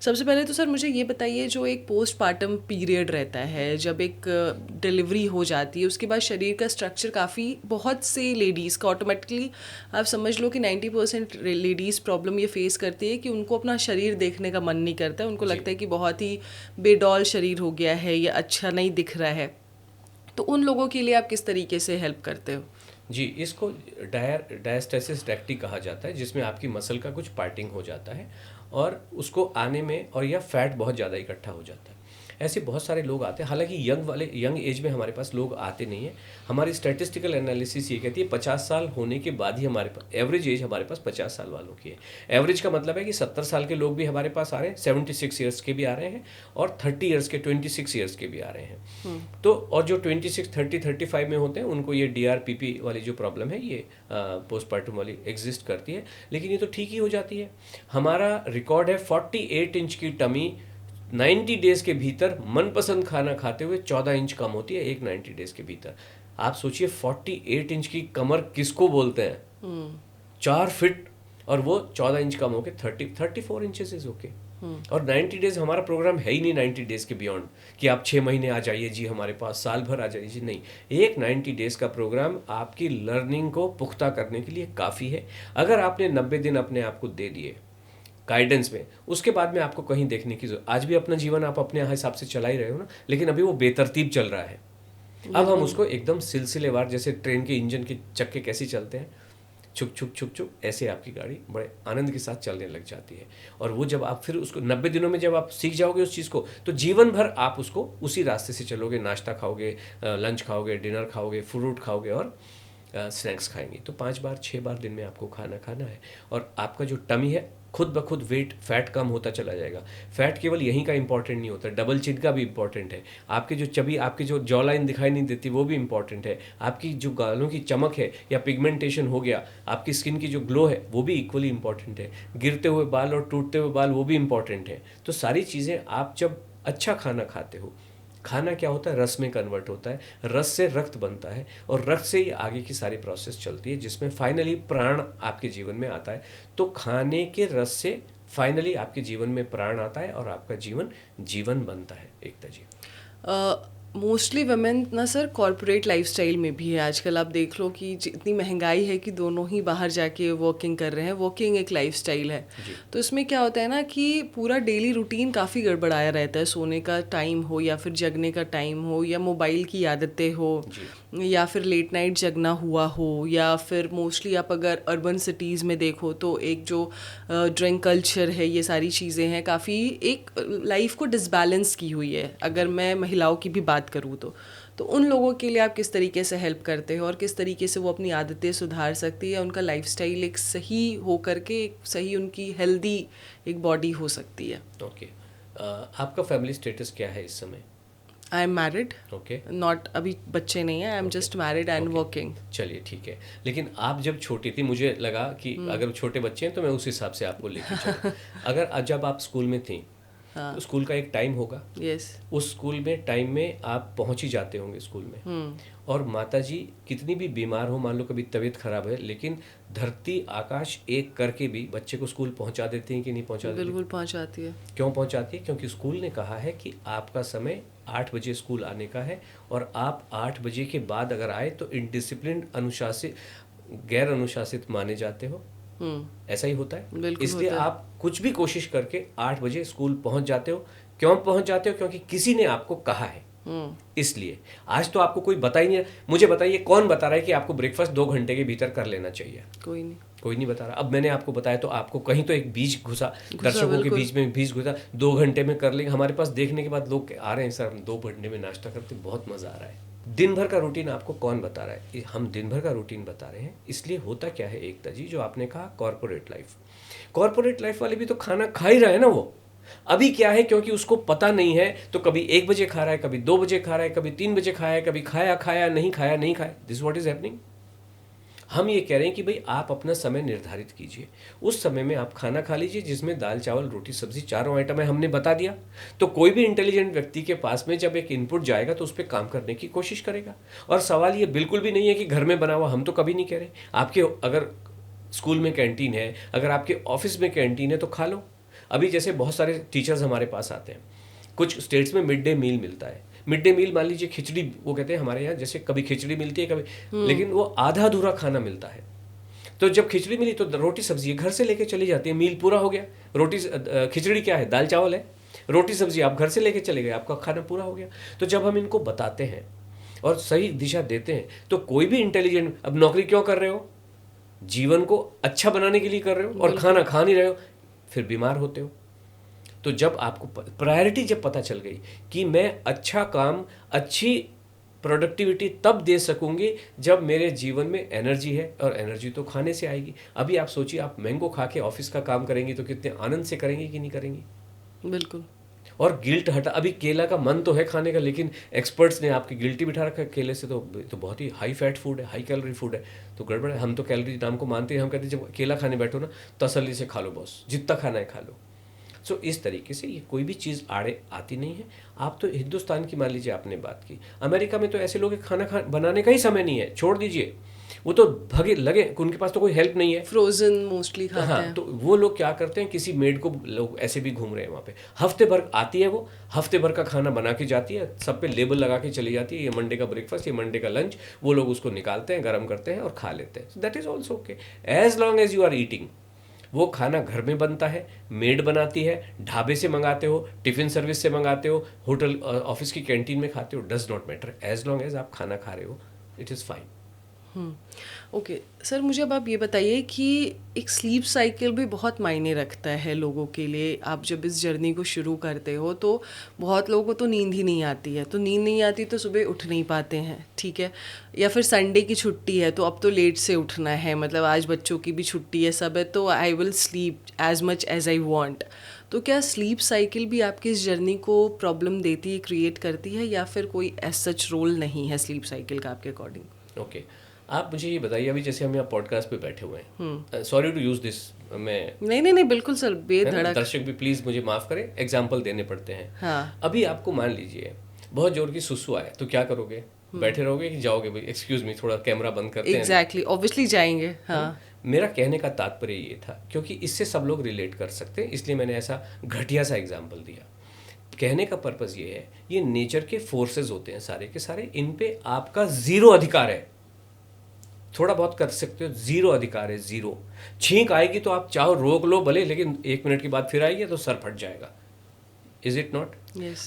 सबसे पहले तो सर मुझे ये बताइए, जो एक पोस्टपार्टम पीरियड रहता है, जब एक डिलीवरी हो जाती है, उसके बाद शरीर का स्ट्रक्चर काफ़ी, बहुत से लेडीज़ का ऑटोमेटिकली आप समझ लो कि 90% लेडीज़ प्रॉब्लम ये फेस करती है कि उनको अपना शरीर देखने का मन नहीं करता है। उनको लगता है कि बहुत ही बेडॉल शरीर हो गया है या अच्छा नहीं दिख रहा है। तो उन लोगों के लिए आप किस तरीके से हेल्प करते हो? जी, इसको डायस्टेसिस रेक्टी कहा जाता है, जिसमें आपकी मसल का कुछ पार्टिंग हो जाता है और उसको आने में, और यह फैट बहुत ज़्यादा इकट्ठा हो जाता है। ऐसे बहुत सारे लोग आते हैं, हालांकि यंग एज में हमारे पास लोग आते नहीं हैं। हमारी स्टैटिस्टिकल एनालिसिस ये कहती है 50 साल होने के बाद ही हमारे पास एवरेज एज, हमारे पास 50 साल वालों की है। एवरेज का मतलब है कि 70 साल के लोग भी हमारे पास आ रहे हैं, 76 ईयर्स के भी आ रहे हैं और 30 ईयर्स के, 26 ईयर्स के भी आ रहे हैं। तो और जो 26, 30, 35 में होते हैं उनको ये DRPP वाली जो प्रॉब्लम है, ये पोस्टपार्टम वाली एग्जिस्ट करती है, लेकिन ये तो ठीक ही हो जाती है। हमारा रिकॉर्ड है 48 इंच की टमी 90 डेज के भीतर मनपसंद खाना खाते हुए 14 इंच कम होती है, एक 90 डेज के भीतर। आप सोचिए 48 इंच की कमर किसको बोलते हैं? 4 फीट, और वो 14 इंच कम होके 34 इंचेस इज ओके। और 90 डेज हमारा प्रोग्राम है ही नहीं 90 डेज के बियॉन्ड, कि आप 6 महीने आ जाइए जी हमारे पास, साल भर आ जाइए जी, नहीं। एक 90 डेज का प्रोग्राम आपकी लर्निंग को पुख्ता करने के लिए काफ़ी है। अगर आपने 90 दिन अपने आप को दे दिए गाइडेंस में, उसके बाद में आपको कहीं देखने की जरूरत, आज भी अपना जीवन आप अपने हिसाब से चला ही रहे हो ना, लेकिन अभी वो बेतरतीब चल रहा है। अब हम उसको एकदम सिलसिलेवार, जैसे ट्रेन के इंजन के चक्के कैसे चलते हैं, छुक छुक छुक छुक, ऐसे आपकी गाड़ी बड़े आनंद के साथ चलने लग जाती है। और वो जब आप फिर उसको 90 दिनों में जब आप सीख जाओगे उस चीज़ को, तो जीवन भर आप उसको उसी रास्ते से चलोगे। नाश्ता खाओगे, लंच खाओगे, डिनर खाओगे, फ्रूट खाओगे और स्नैक्स खाएंगे। तो 5 बार 6 बार दिन में आपको खाना खाना है, और आपका जो टमी है खुद ब खुद वेट, फैट कम होता चला जाएगा। फैट केवल यहीं का इंपॉर्टेंट नहीं होता, डबल चिन का भी इंपॉर्टेंट है। आपके जो चबी, आपकी जो जॉ लाइन दिखाई नहीं देती, वो भी इंपॉर्टेंट है। आपकी जो गालों की चमक है या पिगमेंटेशन हो गया, आपकी स्किन की जो ग्लो है, वो भी इक्वली इंपॉर्टेंट है। गिरते हुए बाल और टूटते हुए बाल, वो भी इंपॉर्टेंट है। तो सारी चीज़ें, आप जब अच्छा खाना खाते हो, खाना क्या होता है, रस में कन्वर्ट होता है, रस से रक्त बनता है और रक्त से ही आगे की सारी प्रोसेस चलती है, जिसमें फाइनली प्राण आपके जीवन में आता है। तो खाने के रस से फाइनली आपके जीवन में प्राण आता है और आपका जीवन बनता है। एकता जी, मोस्टली वुमेन ना सर कॉर्पोरेट लाइफस्टाइल में भी है आजकल। आप देख लो कि जितनी महंगाई है कि दोनों ही बाहर जाके वर्किंग कर रहे हैं। वर्किंग एक लाइफस्टाइल है, तो इसमें क्या होता है ना कि पूरा डेली रूटीन काफ़ी गड़बड़ाया रहता है। सोने का टाइम हो या फिर जगने का टाइम हो, या मोबाइल की आदतें हो, या फिर लेट नाइट जगना हुआ हो, या फिर मोस्टली आप अगर अर्बन सिटीज़ में देखो तो एक जो ड्रिंक कल्चर है, ये सारी चीज़ें हैं, काफ़ी एक लाइफ को डिसबैलेंस की हुई है। अगर मैं महिलाओं की भी बात करूँ तो उन लोगों के लिए आप किस तरीके से हेल्प करते हो और किस तरीके से वो अपनी आदतें सुधार सकती है, उनका लाइफस्टाइल एक सही हो करके एक सही उनकी हेल्दी एक बॉडी हो सकती है? ओके। आपका फैमिली स्टेटस क्या है इस समय? I am married. Okay. Not, अभी बच्चे नहीं हैं, I am just married and working. चलिए ठीक है। लेकिन आप जब छोटी थी, मुझे लगा कि अगर छोटे बच्चे हैं तो मैं उस हिसाब से आपको लेके चलूं। अगर जब आप स्कूल में थी, तो स्कूल का एक टाइम होगा। यस। उस स्कूल में टाइम में आप पहुंच ही जाते होंगे स्कूल में, और माता जी कितनी भी बीमार हो, मान लो कभी तबीयत खराब है, लेकिन धरती आकाश एक करके भी बच्चे को स्कूल पहुंचा देती हैं कि नहीं पहुंचा देती? बिल्कुल पहुंचाती है। क्यों पहुंचाती है? क्योंकि स्कूल ने कहा है कि आपका समय 8 बजे स्कूल आने का है, और आप 8 बजे के बाद अगर आए तो इनडिसिप्लिन, अनुशासित, गैर अनुशासित माने जाते हो। ऐसा ही होता है। इसलिए आप कुछ भी कोशिश करके 8 बजे स्कूल पहुंच जाते हो। क्यों पहुंच जाते हो? क्योंकि किसी ने आपको कहा है। इसलिए आज तो आपको कोई बता ही नहीं। मुझे बताइए, कौन बता रहा है कि आपको ब्रेकफास्ट 2 घंटे के भीतर कर लेना चाहिए? कोई नहीं, कोई नहीं बता रहा। अब मैंने आपको बताया तो आपको कहीं तो एक बीज घुसा, दर्शकों के बीच में बीज घुसा, 2 घंटे में कर लेंगे। हमारे पास देखने के बाद लोग आ रहे हैं, सर हम 2 घंटे में नाश्ता करते, बहुत मजा आ रहा है। दिन भर का रूटीन आपको कौन बता रहा है? हम दिन भर का रूटीन बता रहे हैं। इसलिए होता क्या है एकता जी, जो आपने कहा कॉर्पोरेट लाइफ वाले भी तो खाना खा ही रहे हैं ना। वो अभी क्या है, क्योंकि उसको पता नहीं है, तो कभी 1 बजे खा रहा है, कभी 2 बजे खा रहा है, कभी 3 बजे खाया है, कभी खाया नहीं खाया। This what is happening. हम ये कह रहे हैं कि भाई आप अपना समय निर्धारित कीजिए, उस समय में आप खाना खा लीजिए जिसमें दाल चावल रोटी सब्जी चारों आइटम है, हमने बता दिया। तो कोई भी इंटेलिजेंट व्यक्ति के पास में जब एक इनपुट जाएगा तो उस पर काम करने की कोशिश करेगा। और सवाल ये बिल्कुल भी नहीं है कि घर में बना हुआ, हम तो कभी नहीं कह रहे। आपके अगर स्कूल में कैंटीन है, अगर आपके ऑफिस में कैंटीन है तो खा लो। अभी जैसे बहुत सारे टीचर्स हमारे पास आते हैं, कुछ स्टेट्स में मिड डे मील मिलता है। मिड डे मील मान लीजिए खिचड़ी, वो कहते हैं हमारे यहाँ जैसे कभी खिचड़ी मिलती है कभी, लेकिन वो आधा अधूरा खाना मिलता है। तो जब खिचड़ी मिली तो रोटी सब्जी घर से लेके चली जाती है, मील पूरा हो गया। रोटी खिचड़ी क्या है, दाल चावल है, रोटी सब्जी आप घर से लेके चले गए, आपका खाना पूरा हो गया। तो जब हम इनको बताते हैं और सही दिशा देते हैं तो कोई भी इंटेलिजेंट, अब नौकरी क्यों कर रहे हो, जीवन को अच्छा बनाने के लिए कर रहे हो, और खाना खा नहीं रहे हो, फिर बीमार होते हो। तो जब आपको प्रायोरिटी जब पता चल गई कि मैं अच्छा काम, अच्छी प्रोडक्टिविटी तब दे सकूंगी जब मेरे जीवन में एनर्जी है, और एनर्जी तो खाने से आएगी। अभी आप सोचिए, आप मैंगो खा के ऑफिस का काम करेंगी तो कितने आनंद से करेंगी कि नहीं करेंगी। बिल्कुल। और गिल्ट हटा, अभी केला का मन तो है खाने का, लेकिन एक्सपर्ट्स ने आपकी गिल्टी बिठा रखा है केले से, तो बहुत ही हाई फैट फूड है, हाई कैलोरी फूड है, तो गड़बड़ है। हम तो कैलोरी नाम को मानते हैं, हम कहते हैं जब केला खाने बैठो ना, तसल्ली से खा लो बॉस, जितना खाना है खा लो। सो इस तरीके से ये कोई भी चीज़ आड़े आती नहीं है। आप तो हिंदुस्तान की मान लीजिए, आपने बात की, अमेरिका में तो ऐसे लोग खाना बनाने का ही समय नहीं है, छोड़ दीजिए, वो तो भगे लगे, उनके पास तो कोई हेल्प नहीं है, फ्रोजन मोस्टली खाते हाँ, हैं। तो वो लोग क्या करते हैं, किसी मेड को, लोग ऐसे भी घूम रहे हैं वहाँ पे, हफ्ते भर आती है, वो हफ्ते भर का खाना बना के जाती है, सब पे लेबल लगा के चली जाती है, ये मंडे का ब्रेकफास्ट, ये मंडे का लंच, वो लोग उसको निकालते हैं, गर्म करते हैं और खा लेते हैं। That is also okay, as long as you are eating. वो खाना घर में बनता है, मेड बनाती है, ढाबे से मंगाते हो, टिफिन सर्विस से मंगाते हो, होटल ऑफिस की कैंटीन में खाते हो, does not matter, as long as आप खाना खा रहे हो, it is fine. Okay sir, मुझे अब आप ये बताइए कि एक स्लीप साइकिल भी बहुत मायने रखता है लोगों के लिए। आप जब इस जर्नी को शुरू करते हो तो बहुत लोगों को तो नींद ही नहीं आती है, तो नींद नहीं आती तो सुबह उठ नहीं पाते हैं, ठीक है, या फिर संडे की छुट्टी है तो अब तो लेट से उठना है, मतलब आज बच्चों की भी छुट्टी है, सब है, तो I will sleep as much as I want. तो क्या स्लीप साइकिल भी आपकी इस जर्नी को प्रॉब्लम देती है, क्रिएट करती है, या फिर कोई एज सच रोल नहीं है स्लीप साइकिल का आपके अकॉर्डिंग? ओके, आप मुझे ये बताइए, अभी जैसे हम यहाँ पॉडकास्ट पे बैठे हुए हैं, सॉरी टू यूज दिस, मैं नहीं बिल्कुल सर, बेधड़क। दर्शक भी प्लीज मुझे माफ करें, एग्जाम्पल देने पड़ते हैं। हाँ। अभी आपको मान लीजिए बहुत जोर की सुसु आए, तो क्या करोगे, बैठे रहोगे कि जाओगे, भाई एक्सक्यूज मी थोड़ा कैमरा बंद करते हैं? एग्जैक्टली, ऑब्वियसली जाएंगे। हाँ। मेरा कहने का तात्पर्य ये था, क्योंकि इससे सब लोग रिलेट कर सकते हैं, इसलिए मैंने ऐसा घटिया सा एग्जाम्पल दिया। कहने का पर्पज ये है, ये नेचर के फोर्सेस होते हैं सारे के सारे, इन पे आपका जीरो अधिकार है। थोड़ा बहुत कर सकते हो, जीरो अधिकार है, जीरो। छींक आएगी तो आप चाहो रोक लो भले, लेकिन 1 मिनट के बाद फिर आएगी तो सर फट जाएगा। Is it not?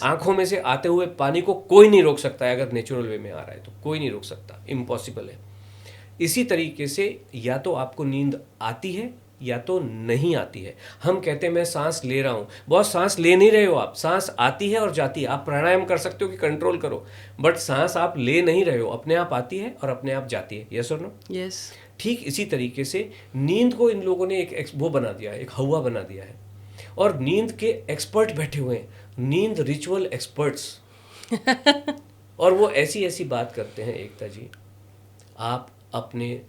आंखों में से आते हुए पानी को कोई नहीं रोक सकता है, अगर नेचुरल वे में आ रहा है तो कोई नहीं रोक सकता, इम्पॉसिबल है। इसी तरीके से या तो आपको नींद आती है या तो नहीं आती है। हम कहते हैं मैं सांस ले रहा हूँ, बहुत सांस ले नहीं रहे हो आप, सांस आती है और जाती है। आप प्राणायाम कर सकते हो कि कंट्रोल करो, बट सांस आप ले नहीं रहे हो, अपने आप आती है और अपने आप जाती है। यस और नो? यस। ठीक इसी तरीके से नींद को इन लोगों ने एक वो बना दिया है, एक हवा बना दिया है, और नींद के एक्सपर्ट बैठे हुए हैं, नींद रिचुअल एक्सपर्ट्स। और वो ऐसी ऐसी बात करते हैं, एकता जी, आप अपने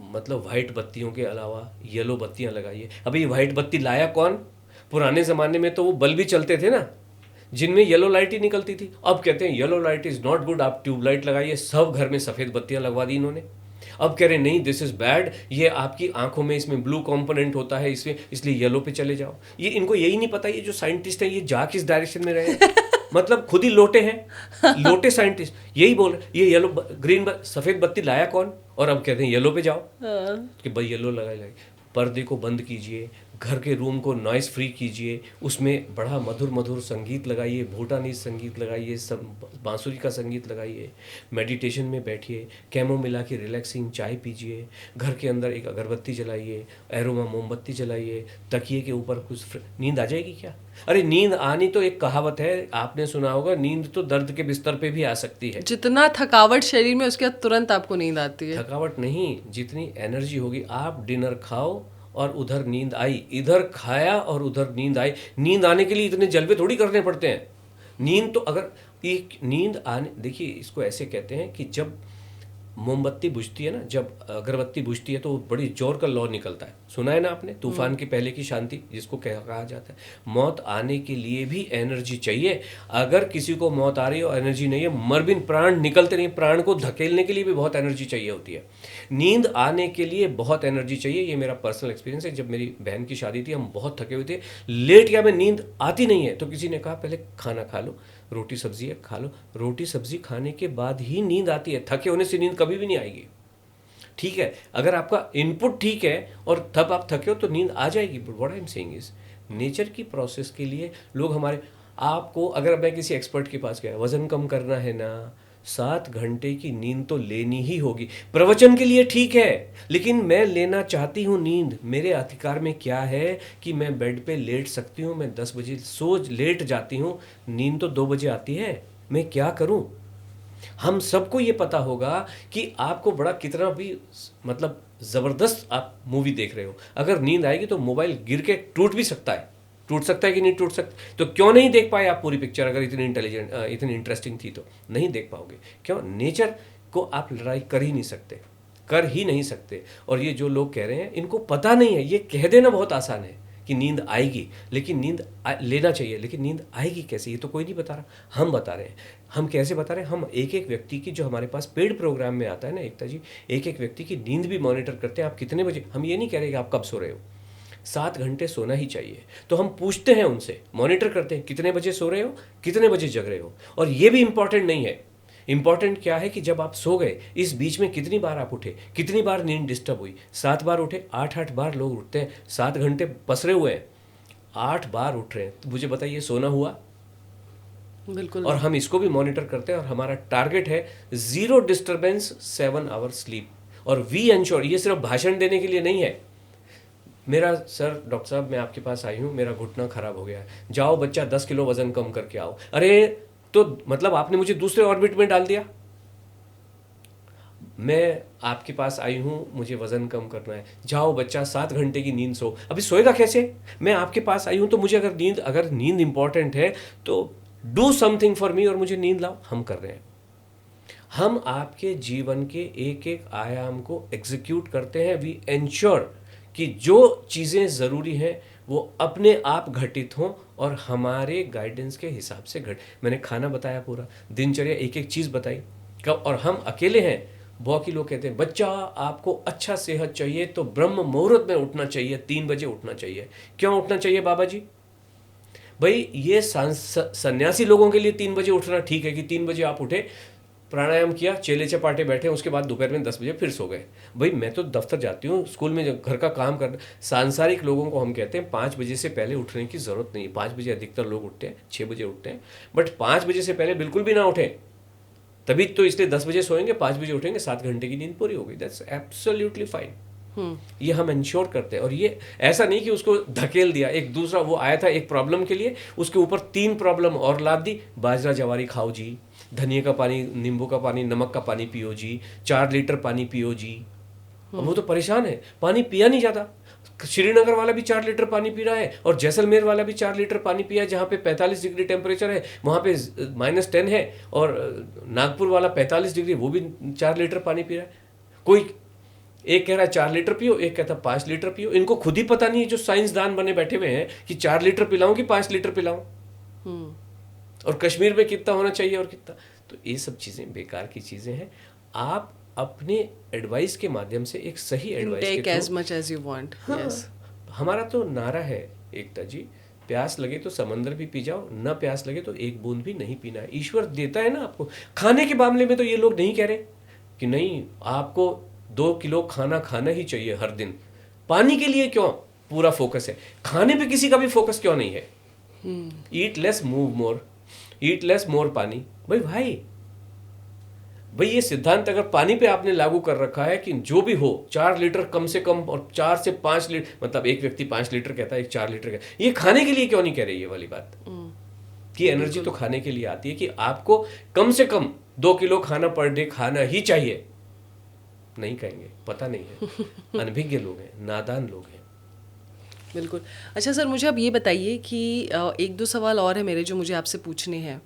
मतलब वाइट बत्तियों के अलावा येलो बत्तियां लगाइए। अभी वाइट बत्ती लाया कौन? पुराने ज़माने में तो वो बल्ब भी चलते थे ना, जिनमें येलो लाइट ही निकलती थी। अब कहते हैं yellow light is not good, आप ट्यूबलाइट लगाइए। सब घर में सफ़ेद बत्तियां लगवा दी इन्होंने। अब कह रहे नहीं, दिस इज़ बैड, ये आपकी आंखों में इसमें ब्लू कंपोनेंट होता है, इसलिए येलो पे चले जाओ। ये इनको यही नहीं पता, ये जो साइंटिस्ट हैं ये जा किस डायरेक्शन में रहे हैं। मतलब खुद ही लोटे हैं, लोटे साइंटिस्ट यही बोल रहे, ये येलो ग्रीन सफ़ेद बत्ती लाया कौन, और अब कहते हैं येलो पे जाओ कि भाई येलो लगाए। पर्दे को बंद कीजिए, घर के रूम को नॉइस फ्री कीजिए, उसमें बड़ा मधुर मधुर संगीत लगाइए, भूटानी संगीत लगाइए, सब बांसुरी का संगीत लगाइए, मेडिटेशन में बैठिए, कैमोमिला की रिलैक्सिंग चाय पीजिए, घर के अंदर एक अगरबत्ती जलाइए, एरोमा मोमबत्ती जलाइए, तकिए के ऊपर कुछ नींद आ जाएगी क्या? अरे नींद आनी तो एक कहावत है, आपने सुना होगा, नींद तो दर्द के बिस्तर पे भी आ सकती है। जितना थकावट शरीर में, उसके बाद तुरंत आपको नींद आती है। थकावट नहीं, जितनी एनर्जी होगी। आप डिनर खाओ और उधर नींद आई, इधर खाया और उधर नींद आई। नींद आने के लिए इतने जलवे थोड़ी करने पड़ते हैं। नींद तो अगर एक नींद आने, देखिए इसको ऐसे कहते हैं कि जब मोमबत्ती बुझती है ना, जब अगरबत्ती बुझती है तो बड़ी जोर का लौ निकलता है, सुना है ना आपने, तूफान के पहले की शांति जिसको कहा जाता है। मौत आने के लिए भी एनर्जी चाहिए। अगर किसी को मौत आ रही है और एनर्जी नहीं है, मर बिन प्राण निकलते नहीं, प्राण को धकेलने के लिए भी बहुत एनर्जी चाहिए होती है। नींद आने के लिए बहुत एनर्जी चाहिए। ये मेरा पर्सनल एक्सपीरियंस है। जब मेरी बहन की शादी थी, हम बहुत थके हुए थे, लेट गया मैं, नींद आती नहीं है, तो किसी ने कहा पहले खाना खा लो, रोटी सब्जी है खा लो। रोटी सब्जी खाने के बाद ही नींद आती है, थके होने से नींद कभी भी नहीं आएगी। ठीक है, अगर आपका इनपुट ठीक है और तब आप थके हो तो नींद आ जाएगी। But what I am saying is, nature की प्रोसेस के लिए लोग हमारे, आपको अगर मैं किसी एक्सपर्ट के पास गया, वजन कम करना है ना, 7 घंटे की नींद तो लेनी ही होगी। प्रवचन के लिए ठीक है, लेकिन मैं लेना चाहती हूँ नींद। मेरे अधिकार में क्या है कि मैं बेड पे लेट सकती हूँ, मैं 10 बजे सो लेट जाती हूँ, नींद तो 2 बजे आती है, मैं क्या करूँ? हम सबको ये पता होगा कि आपको बड़ा कितना भी मतलब ज़बरदस्त आप मूवी देख रहे हो, अगर नींद आएगी तो मोबाइल गिर के टूट भी सकता है। टूट सकता है कि नहीं टूट सकता? तो क्यों नहीं देख पाए आप पूरी पिक्चर? अगर इतनी इंटेलिजेंट इतनी इंटरेस्टिंग थी तो नहीं देख पाओगे। क्यों? नेचर को आप लड़ाई कर ही नहीं सकते, कर ही नहीं सकते। और ये जो लोग कह रहे हैं, इनको पता नहीं है। ये कह देना बहुत आसान है कि नींद आएगी, लेकिन नींद लेना चाहिए, लेकिन नींद आएगी कैसे, ये तो कोई नहीं बता रहा, हम बता रहे हैं। हम कैसे बता रहे हैं? हम एक एक व्यक्ति की, जो हमारे पास पेड प्रोग्राम में आता है ना एकता जी, एक एक व्यक्ति की नींद भी मॉनिटर करते हैं। आप कितने बजे, हम ये नहीं कह रहे कि आप कब सो रहे हो, 7 घंटे सोना ही चाहिए। तो हम पूछते हैं उनसे, मॉनिटर करते हैं कितने बजे सो रहे हो, कितने बजे जग रहे हो। और ये भी इंपॉर्टेंट नहीं है, इंपॉर्टेंट क्या है कि जब आप सो गए, इस बीच में कितनी बार आप उठे, कितनी बार नींद डिस्टर्ब हुई। 7 बार उठे, 8 बार लोग उठते हैं, 7 घंटे पसरे हुए हैं, 8 बार उठ रहे हैं, तो मुझे बताइए सोना हुआ? बिल्कुल। और हम इसको भी मॉनिटर करते हैं, और हमारा टारगेट है 0 डिस्टर्बेंस 7 आवर स्लीप। और वी एंश्योर, ये सिर्फ भाषण देने के लिए नहीं है। मेरा सर, डॉक्टर साहब मैं आपके पास आई हूँ, मेरा घुटना खराब हो गया है, जाओ बच्चा 10 किलो वजन कम करके आओ। अरे तो मतलब आपने मुझे दूसरे ऑर्बिट में डाल दिया। मैं आपके पास आई हूँ, मुझे वजन कम करना है, जाओ बच्चा 7 घंटे की नींद सो। अभी सोएगा कैसे? मैं आपके पास आई हूँ तो मुझे अगर नींद इंपॉर्टेंट है तो डू समथिंग फॉर मी, और मुझे नींद लाओ। हम कर रहे हैं। हम आपके जीवन के एक एक आयाम को एग्जीक्यूट करते हैं। वी एंश्योर कि जो चीज़ें ज़रूरी हैं वो अपने आप घटित हों और हमारे गाइडेंस के हिसाब से मैंने खाना बताया, पूरा दिनचर्या, एक एक चीज़ बताई कब। और हम अकेले हैं। बहुत ही लोग कहते हैं बच्चा आपको अच्छा सेहत चाहिए तो ब्रह्म मुहूर्त में उठना चाहिए, 3 बजे उठना चाहिए। क्यों उठना चाहिए बाबा जी? भाई ये सन्यासी लोगों के लिए 3 बजे उठना ठीक है कि 3 बजे आप उठे, प्राणायाम किया, चेले चपाटे बैठे, उसके बाद दोपहर में 10 बजे फिर सो गए। भाई मैं तो दफ्तर जाती हूँ, स्कूल में घर का काम कर, सांसारिक लोगों को हम कहते हैं 5 बजे से पहले उठने की ज़रूरत नहीं है। 5 बजे अधिकतर लोग उठते हैं, 6 बजे उठते हैं, बट 5 बजे से पहले बिल्कुल भी ना उठें। तभी तो, इसलिए 10 बजे सोएंगे, 5 बजे उठेंगे, 7 घंटे की नींद पूरी हो गई। That's absolutely fine. ये हम इंश्योर करते हैं। और ये ऐसा नहीं कि उसको धकेल दिया। एक दूसरा वो आया था एक प्रॉब्लम के लिए, उसके ऊपर 3 प्रॉब्लम और लाद दी। बाजरा जवारी खाओ जी, धनिया का पानी, नींबू का पानी, नमक का पानी पियो जी, 4 लीटर पानी पियो जी। अब वो तो परेशान है, पानी पिया नहीं जाता। श्रीनगर वाला भी 4 लीटर पानी पी रहा है, और जैसलमेर वाला भी 4 लीटर पानी पिया है, जहाँ पे 45 डिग्री टेम्परेचर है, वहाँ पे -10 है। और नागपुर वाला 45 डिग्री, वो भी 4 लीटर पानी पी रहा है। कोई एक कह रहा है 4 लीटर पियो, एक कहता है 5 लीटर पियो। इनको खुद ही पता नहीं है, जो साइंसदान बने बैठे हुए हैं, कि 4 लीटर पिलाऊं कि 5 लीटर पिलाऊं, और कश्मीर में कितना होना चाहिए और कितना। तो ये सब चीज़ें बेकार की चीज़ें हैं। आप अपने एडवाइस के माध्यम से एक सही एडवाइस के take as much as you want. Yes, हमारा तो नारा है एकता जी, प्यास लगे तो समंदर भी पी जाओ, न प्यास लगे तो एक बूंद भी नहीं पीना है। ईश्वर देता है ना आपको। खाने के मामले में तो ये लोग नहीं कह रहे कि नहीं आपको 2 किलो खाना खाना ही चाहिए हर दिन। पानी के लिए क्यों पूरा फोकस है, खाने पे किसी का भी फोकस क्यों नहीं है? Eat less move more, eat less more पानी। भाई ये सिद्धांत अगर पानी पे आपने लागू कर रखा है कि जो भी हो 4 लीटर कम से कम, और 4 से 5 लीटर, मतलब एक व्यक्ति 5 लीटर कहता है, एक 4 लीटर कहता है, ये खाने के लिए क्यों नहीं कह रही ये वाली बात? कि एनर्जी तो खाने के लिए आती है कि आपको कम से कम 2 किलो खाना पर डे खाना ही चाहिए। नहीं कहेंगे, पता नहीं है, अनभिज्ञ लोग हैं, नादान लोग हैं। बिल्कुल। अच्छा सर, मुझे अब ये बताइए कि 1-2 सवाल और है मेरे जो मुझे आपसे पूछने हैं।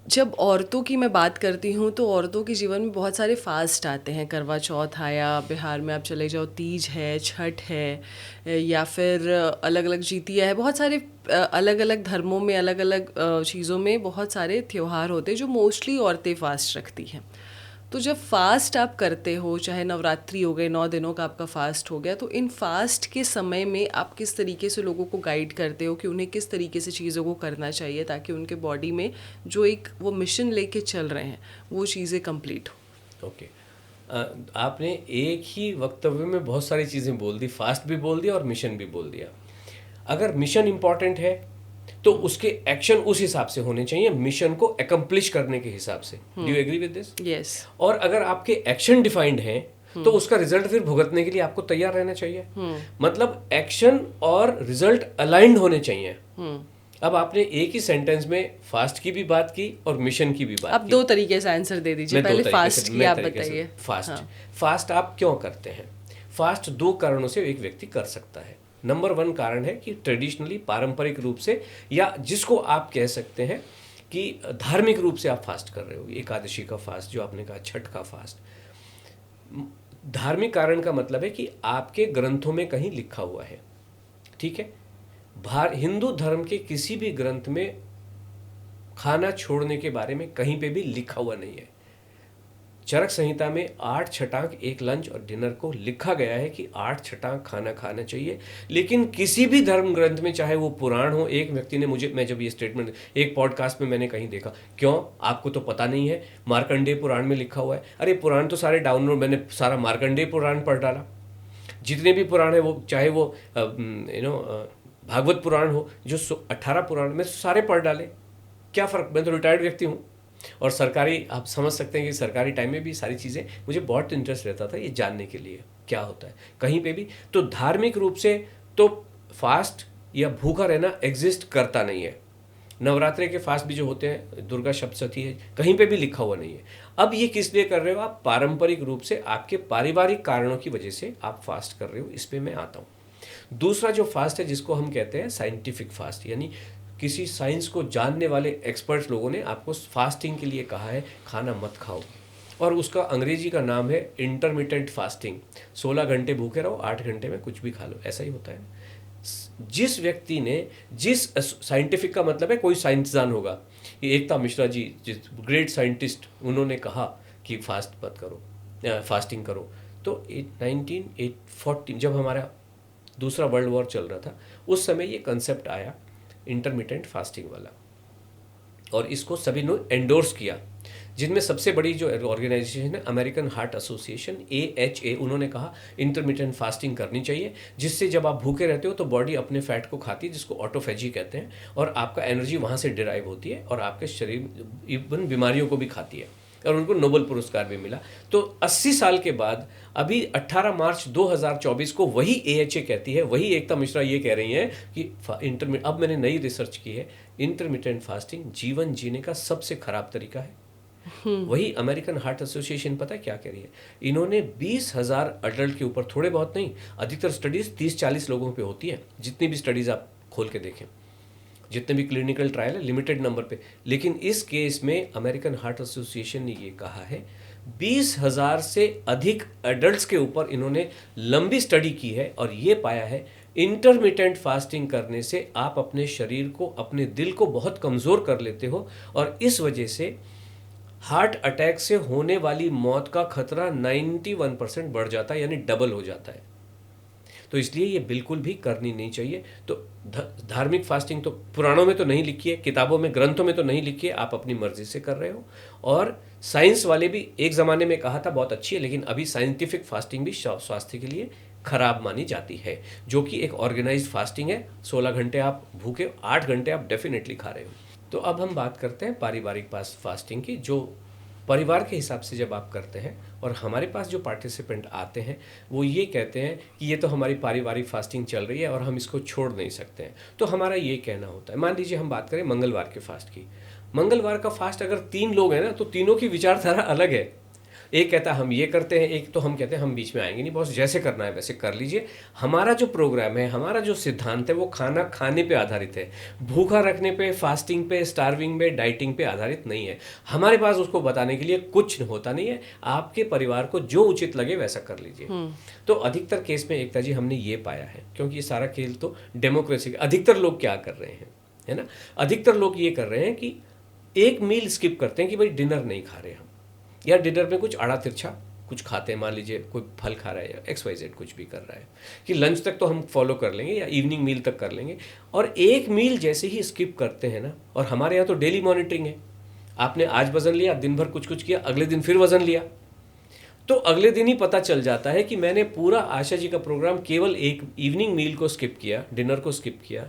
जब औरतों की मैं बात करती हूँ तो औरतों के जीवन में बहुत सारे फास्ट आते हैं। करवा चौथ आया, बिहार में आप चले जाओ तीज है, छठ है, या फिर अलग अलग जीतिया है। बहुत सारे अलग अलग धर्मों में अलग अलग चीज़ों में बहुत सारे त्योहार होते हैं जो मोस्टली औरतें फास्ट रखती हैं। तो जब फास्ट आप करते हो, चाहे नवरात्रि हो गए, 9 दिनों का आपका फास्ट हो गया, तो इन फास्ट के समय में आप किस तरीके से लोगों को गाइड करते हो कि उन्हें किस तरीके से चीज़ों को करना चाहिए ताकि उनके बॉडी में जो एक वो मिशन लेके चल रहे हैं वो चीज़ें कंप्लीट हो? ओके। आपने एक ही वक्तव्य में बहुत सारी चीज़ें बोल दी, फास्ट भी बोल दिया और मिशन भी बोल दिया। अगर मिशन इम्पॉर्टेंट है तो उसके एक्शन उस हिसाब से होने चाहिए, मिशन को एकम्प्लिश करने के हिसाब से। Do you agree with this? Yes. और अगर आपके एक्शन डिफाइंड हैं तो उसका रिजल्ट फिर भुगतने के लिए आपको तैयार रहना चाहिए। मतलब एक्शन और रिजल्ट अलाइंड होने चाहिए। अब आपने एक ही सेंटेंस में फास्ट की भी बात की और मिशन की भी बात अब की। 2 तरीके से आंसर दे दीजिए। पहले फास्ट की आप बताइए। फास्ट फास्ट आप क्यों करते हैं? फास्ट 2 कारणों से एक व्यक्ति कर सकता है। नंबर 1 कारण है कि ट्रेडिशनली, पारंपरिक रूप से, या जिसको आप कह सकते हैं कि धार्मिक रूप से आप फास्ट कर रहे हो। एकादशी का फास्ट जो आपने कहा, छठ का फास्ट। धार्मिक कारण का मतलब है कि आपके ग्रंथों में कहीं लिखा हुआ है, ठीक है। हिंदू धर्म के किसी भी ग्रंथ में खाना छोड़ने के बारे में कहीं पे भी लिखा हुआ नहीं है। चरक संहिता में 8 छटाक 1 लंच और डिनर को लिखा गया है कि 8 छटाक खाना खाना चाहिए। लेकिन किसी भी धर्म ग्रंथ में, चाहे वो पुराण हो, एक व्यक्ति ने मैं जब ये स्टेटमेंट एक पॉडकास्ट में मैंने कहीं देखा, क्यों आपको तो पता नहीं है, मार्कंडेय पुराण में लिखा हुआ है। अरे पुराण तो सारे डाउनलोड, मैंने सारा मार्कंडेय पुराण पढ़ डाला। जितने भी पुराण है वो, चाहे वो भागवत पुराण हो, जो 18 पुराण में सारे पढ़ डाले। क्या फ़र्क, मैं तो रिटायर्ड व्यक्ति हूँ और सरकारी, आप समझ सकते हैं कि सरकारी टाइम में भी सारी चीज़ें मुझे बहुत इंटरेस्ट रहता था ये जानने के लिए क्या होता है कहीं पे भी। तो धार्मिक रूप से तो फास्ट या भूखा रहना एग्जिस्ट करता नहीं है। नवरात्रि के फास्ट भी जो होते हैं, दुर्गा सप्तशती है, कहीं पे भी लिखा हुआ नहीं है। अब ये किस लिए कर रहे हो आप? पारंपरिक रूप से आपके पारिवारिक कारणों की वजह से आप फास्ट कर रहे हो, इस पर मैं आता हूँ। दूसरा जो फास्ट है जिसको हम कहते हैं साइंटिफिक फास्ट, यानी किसी साइंस को जानने वाले एक्सपर्ट्स लोगों ने आपको फास्टिंग के लिए कहा है खाना मत खाओ, और उसका अंग्रेजी का नाम है इंटरमिटेंट फास्टिंग। 16 घंटे भूखे रहो, 8 घंटे में कुछ भी खा लो, ऐसा ही होता है। जिस व्यक्ति ने, जिस साइंटिफिक का मतलब है कोई साइंसदान होगा, ये एकता मिश्रा जी जिस ग्रेट साइंटिस्ट, उन्होंने कहा कि फास्ट मत करो, फास्टिंग करो। तो 1940 जब हमारा दूसरा वर्ल्ड वॉर चल रहा था, उस समय ये कंसेप्ट आया इंटरमिटेंट फास्टिंग वाला, और इसको सभी ने एंडोर्स किया। जिनमें सबसे बड़ी जो ऑर्गेनाइजेशन है अमेरिकन हार्ट एसोसिएशन, AHA, उन्होंने कहा इंटरमिटेंट फास्टिंग करनी चाहिए, जिससे जब आप भूखे रहते हो तो बॉडी अपने फैट को खाती है, जिसको ऑटोफेजी कहते हैं, और आपका एनर्जी वहाँ से डिराइव होती है और आपके शरीर इवन बीमारियों को भी खाती है, और उनको नोबेल पुरस्कार भी मिला। तो 80 साल के बाद अभी 18 मार्च 2024 को वही AHA कहती है, वही एकता मिश्रा ये कह रही हैं कि अब मैंने नई रिसर्च की है, इंटरमिटेंट फास्टिंग जीवन जीने का सबसे खराब तरीका है। वही अमेरिकन हार्ट एसोसिएशन पता है क्या कह रही है? इन्होंने 20,000 अडल्ट के ऊपर, थोड़े बहुत नहीं, अधिकतर स्टडीज 30-40 लोगों पे होती है, जितनी भी स्टडीज आप खोल के देखें, जितने भी क्लिनिकल ट्रायल है, लिमिटेड नंबर पे। लेकिन इस केस में अमेरिकन हार्ट एसोसिएशन ने ये कहा है 20,000 से अधिक एडल्ट्स के ऊपर इन्होंने लंबी स्टडी की है, और ये पाया है इंटरमिटेंट फास्टिंग करने से आप अपने शरीर को, अपने दिल को बहुत कमज़ोर कर लेते हो, और इस वजह से हार्ट अटैक से होने वाली मौत का खतरा 91% बढ़ जाता है, यानी डबल हो जाता है। तो इसलिए ये बिल्कुल भी करनी नहीं चाहिए। तो धार्मिक फास्टिंग तो पुराणों में तो नहीं लिखी है, किताबों में, ग्रंथों में तो नहीं लिखी है, आप अपनी मर्जी से कर रहे हो। और साइंस वाले भी एक ज़माने में कहा था बहुत अच्छी है, लेकिन अभी साइंटिफिक फास्टिंग भी स्वास्थ्य के लिए खराब मानी जाती है, जो कि एक ऑर्गेनाइज्ड फास्टिंग है। 16 घंटे आप भूखे, 8 घंटे आप डेफिनेटली खा रहे हो। तो अब हम बात करते हैं पारिवारिक फास्टिंग की, जो परिवार के हिसाब से जब आप करते हैं, और हमारे पास जो पार्टिसिपेंट आते हैं वो ये कहते हैं कि ये तो हमारी पारिवारिक फास्टिंग चल रही है और हम इसको छोड़ नहीं सकते हैं। तो हमारा ये कहना होता है, मान लीजिए हम बात करें मंगलवार के फास्ट की। मंगलवार का फास्ट अगर 3 लोग हैं ना, तो तीनों की विचारधारा अलग है। एक कहता है हम ये करते हैं, एक तो हम कहते हैं हम बीच में आएंगे नहीं बॉस, जैसे करना है वैसे कर लीजिए। हमारा जो प्रोग्राम है, हमारा जो सिद्धांत है वो खाना खाने पे आधारित है, भूखा रखने पे, फास्टिंग पे, स्टार्विंग पे, डाइटिंग पे आधारित नहीं है। हमारे पास उसको बताने के लिए कुछ होता नहीं है, आपके परिवार को जो उचित लगे वैसा कर लीजिए। तो अधिकतर केस में एकता जी हमने ये पाया है, क्योंकि ये सारा खेल तो डेमोक्रेसी का, अधिकतर लोग क्या कर रहे हैं, है ना, अधिकतर लोग ये कर रहे हैं कि एक मील स्किप करते हैं कि भाई डिनर नहीं खा रहे हम, या डिनर में कुछ आड़ा तिरछा कुछ खाते हैं, मान लीजिए कोई फल खा रहा है या XYZ कुछ भी कर रहा है, कि लंच तक तो हम फॉलो कर लेंगे या इवनिंग मील तक कर लेंगे, और एक मील जैसे ही स्किप करते हैं ना, और हमारे यहाँ तो डेली मॉनिटरिंग है, आपने आज वजन लिया, दिन भर कुछ कुछ किया, अगले दिन फिर वजन लिया, तो अगले दिन ही पता चल जाता है कि मैंने पूरा आशा जी का प्रोग्राम केवल एक इवनिंग मील को स्किप किया, डिनर को स्किप किया,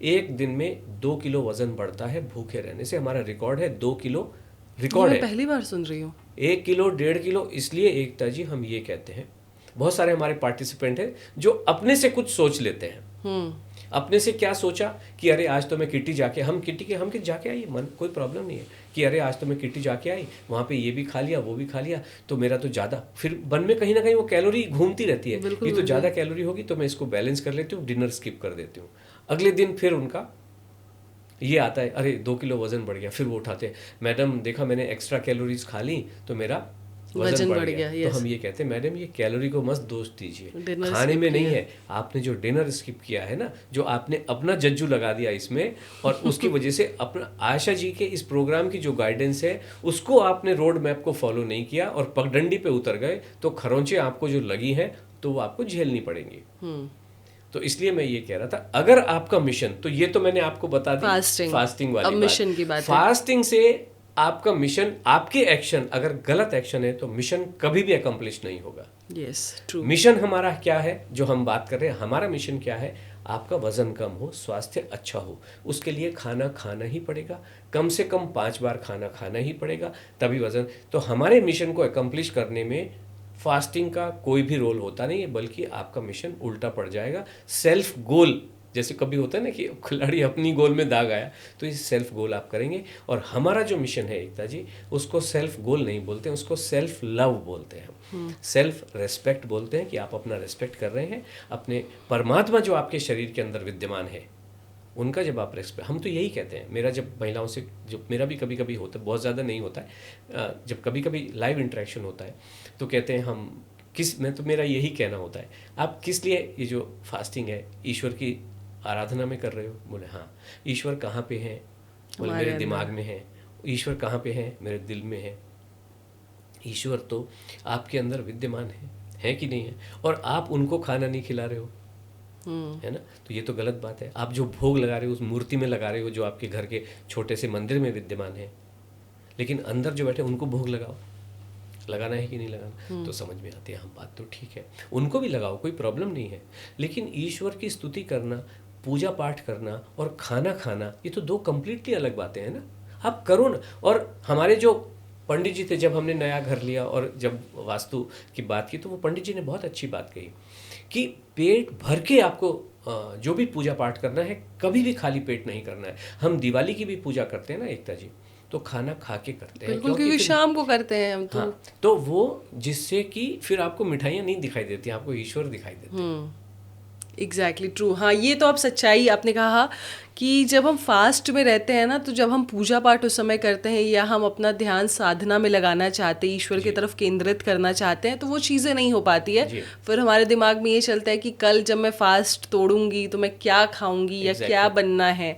एक दिन में 2 किलो वजन बढ़ता है भूखे रहने से। हमारा रिकॉर्ड है 2 किलो, रिकॉर्ड है। पहली बार सुन रही हूँ। 1 किलो 1.5 किलो। इसलिए एकता जी हम ये कहते हैं, बहुत सारे हमारे पार्टिसिपेंट हैं जो अपने से कुछ सोच लेते हैं। अपने से क्या सोचा कि अरे आज तो मैं किटी जाके, हम किटी जाके आई, मन कोई प्रॉब्लम नहीं है कि अरे आज तो मैं किटी जाके आई, वहाँ पे ये भी खा लिया वो भी खा लिया, तो मेरा तो ज़्यादा, फिर मन में कहीं ना कहीं वो कैलोरी घूमती रहती है, ये तो ज़्यादा कैलोरी होगी तो मैं इसको बैलेंस कर लेती हूँ, डिनर स्किप कर देती हूँ। अगले दिन फिर उनका ये आता है, अरे 2 किलो वजन बढ़ गया, फिर वो उठाते हैं, मैडम देखा मैंने एक्स्ट्रा कैलोरीज खा ली तो मेरा वजन बढ़ गया। तो हम ये कहते हैं मैडम ये कैलोरी को मस्त दोष दीजिए, खाने में नहीं है, आपने जो डिनर स्किप किया है ना, जो आपने अपना जज्जू लगा दिया इसमें, और उसकी वजह से अपना आशा जी के इस प्रोग्राम की जो गाइडेंस है उसको आपने रोड मैप को फॉलो नहीं किया और पगडंडी पे उतर गए, तो खरोंचे आपको जो लगी हैं तो वो आपको झेलनी पड़ेंगी। तो इसलिए मैं ये कह रहा था, अगर आपका मिशन, तो ये तो मैंने आपको बता दी फास्टिंग वाली अब मिशन की बात है। फास्टिंग से आपका मिशन, आपके एक्शन अगर गलत एक्शन है तो मिशन कभी भी अकम्प्लिश नहीं होगा। Yes, true. मिशन हमारा क्या है जो हम बात कर रहे हैं, हमारा मिशन क्या है, आपका वजन कम हो, स्वास्थ्य अच्छा हो, उसके लिए खाना खाना ही पड़ेगा, कम से कम 5 बार खाना खाना ही पड़ेगा, तभी वजन। तो हमारे मिशन को अकम्प्लिश करने में फास्टिंग का कोई भी रोल होता नहीं है, बल्कि आपका मिशन उल्टा पड़ जाएगा। सेल्फ गोल, जैसे कभी होता है ना कि खिलाड़ी अपनी गोल में दाग आया, तो ये सेल्फ गोल आप करेंगे। और हमारा जो मिशन है एकता जी, उसको सेल्फ गोल नहीं बोलते हैं, उसको सेल्फ लव बोलते हैं, सेल्फ रेस्पेक्ट बोलते हैं, कि आप अपना रेस्पेक्ट कर रहे हैं, अपने परमात्मा जो आपके शरीर के अंदर विद्यमान है उनका जब आप रेस्पेक्ट, हम तो यही कहते हैं। मेरा जब महिलाओं से, जब मेरा भी कभी कभी होता है, बहुत ज़्यादा नहीं होता है, जब कभी कभी लाइव इंटरेक्शन होता है तो कहते हैं हम किस, मैं तो मेरा यही कहना होता है, आप किस लिए ये जो फास्टिंग है ईश्वर की आराधना में कर रहे हो? बोले हाँ। ईश्वर कहाँ पे हैं? बोले मेरे दिमाग में है। ईश्वर कहाँ पे है? मेरे दिल में है। ईश्वर तो आपके अंदर विद्यमान है कि नहीं है? और आप उनको खाना नहीं खिला रहे हो, है ना? तो ये तो गलत बात है। आप जो भोग लगा रहे हो उस मूर्ति में लगा रहे हो जो आपके घर के छोटे से मंदिर में विद्यमान है, लेकिन अंदर जो बैठे उनको भोग लगाओ। लगाना है कि नहीं लगाना? तो समझ में आती है हम बात, तो ठीक है, उनको भी लगाओ, कोई प्रॉब्लम नहीं है। लेकिन ईश्वर की स्तुति करना, पूजा पाठ करना और खाना खाना, ये तो 2 कंप्लीटली अलग बातें हैं ना। आप करो ना। और हमारे जो पंडित जी थे, जब हमने नया घर लिया और जब वास्तु की बात की, तो वो पंडित जी ने बहुत अच्छी बात कही कि पेट भर के आपको जो भी पूजा पाठ करना है, कभी भी खाली पेट नहीं करना है। हम दिवाली की भी पूजा करते हैं ना एकता जी, तो खाना खा के करते हैं, क्योंकि शाम को करते हैं हम तो। हाँ, तो वो जिससे कि फिर आपको मिठाइयाँ नहीं दिखाई देती, आपको ईश्वर दिखाई देते हैं। Exactly true. हाँ, ये तो आप सच्चाई आपने कहा कि जब हम फास्ट में रहते हैं ना, तो जब हम पूजा पाठ उस समय करते हैं या हम अपना ध्यान साधना में लगाना चाहते हैं, ईश्वर की तरफ केंद्रित करना चाहते हैं, तो वो चीज़ें नहीं हो पाती है। फिर हमारे दिमाग में ये चलता है कि कल जब मैं फास्ट तोड़ूंगी तो मैं क्या खाऊंगी या क्या बनना है।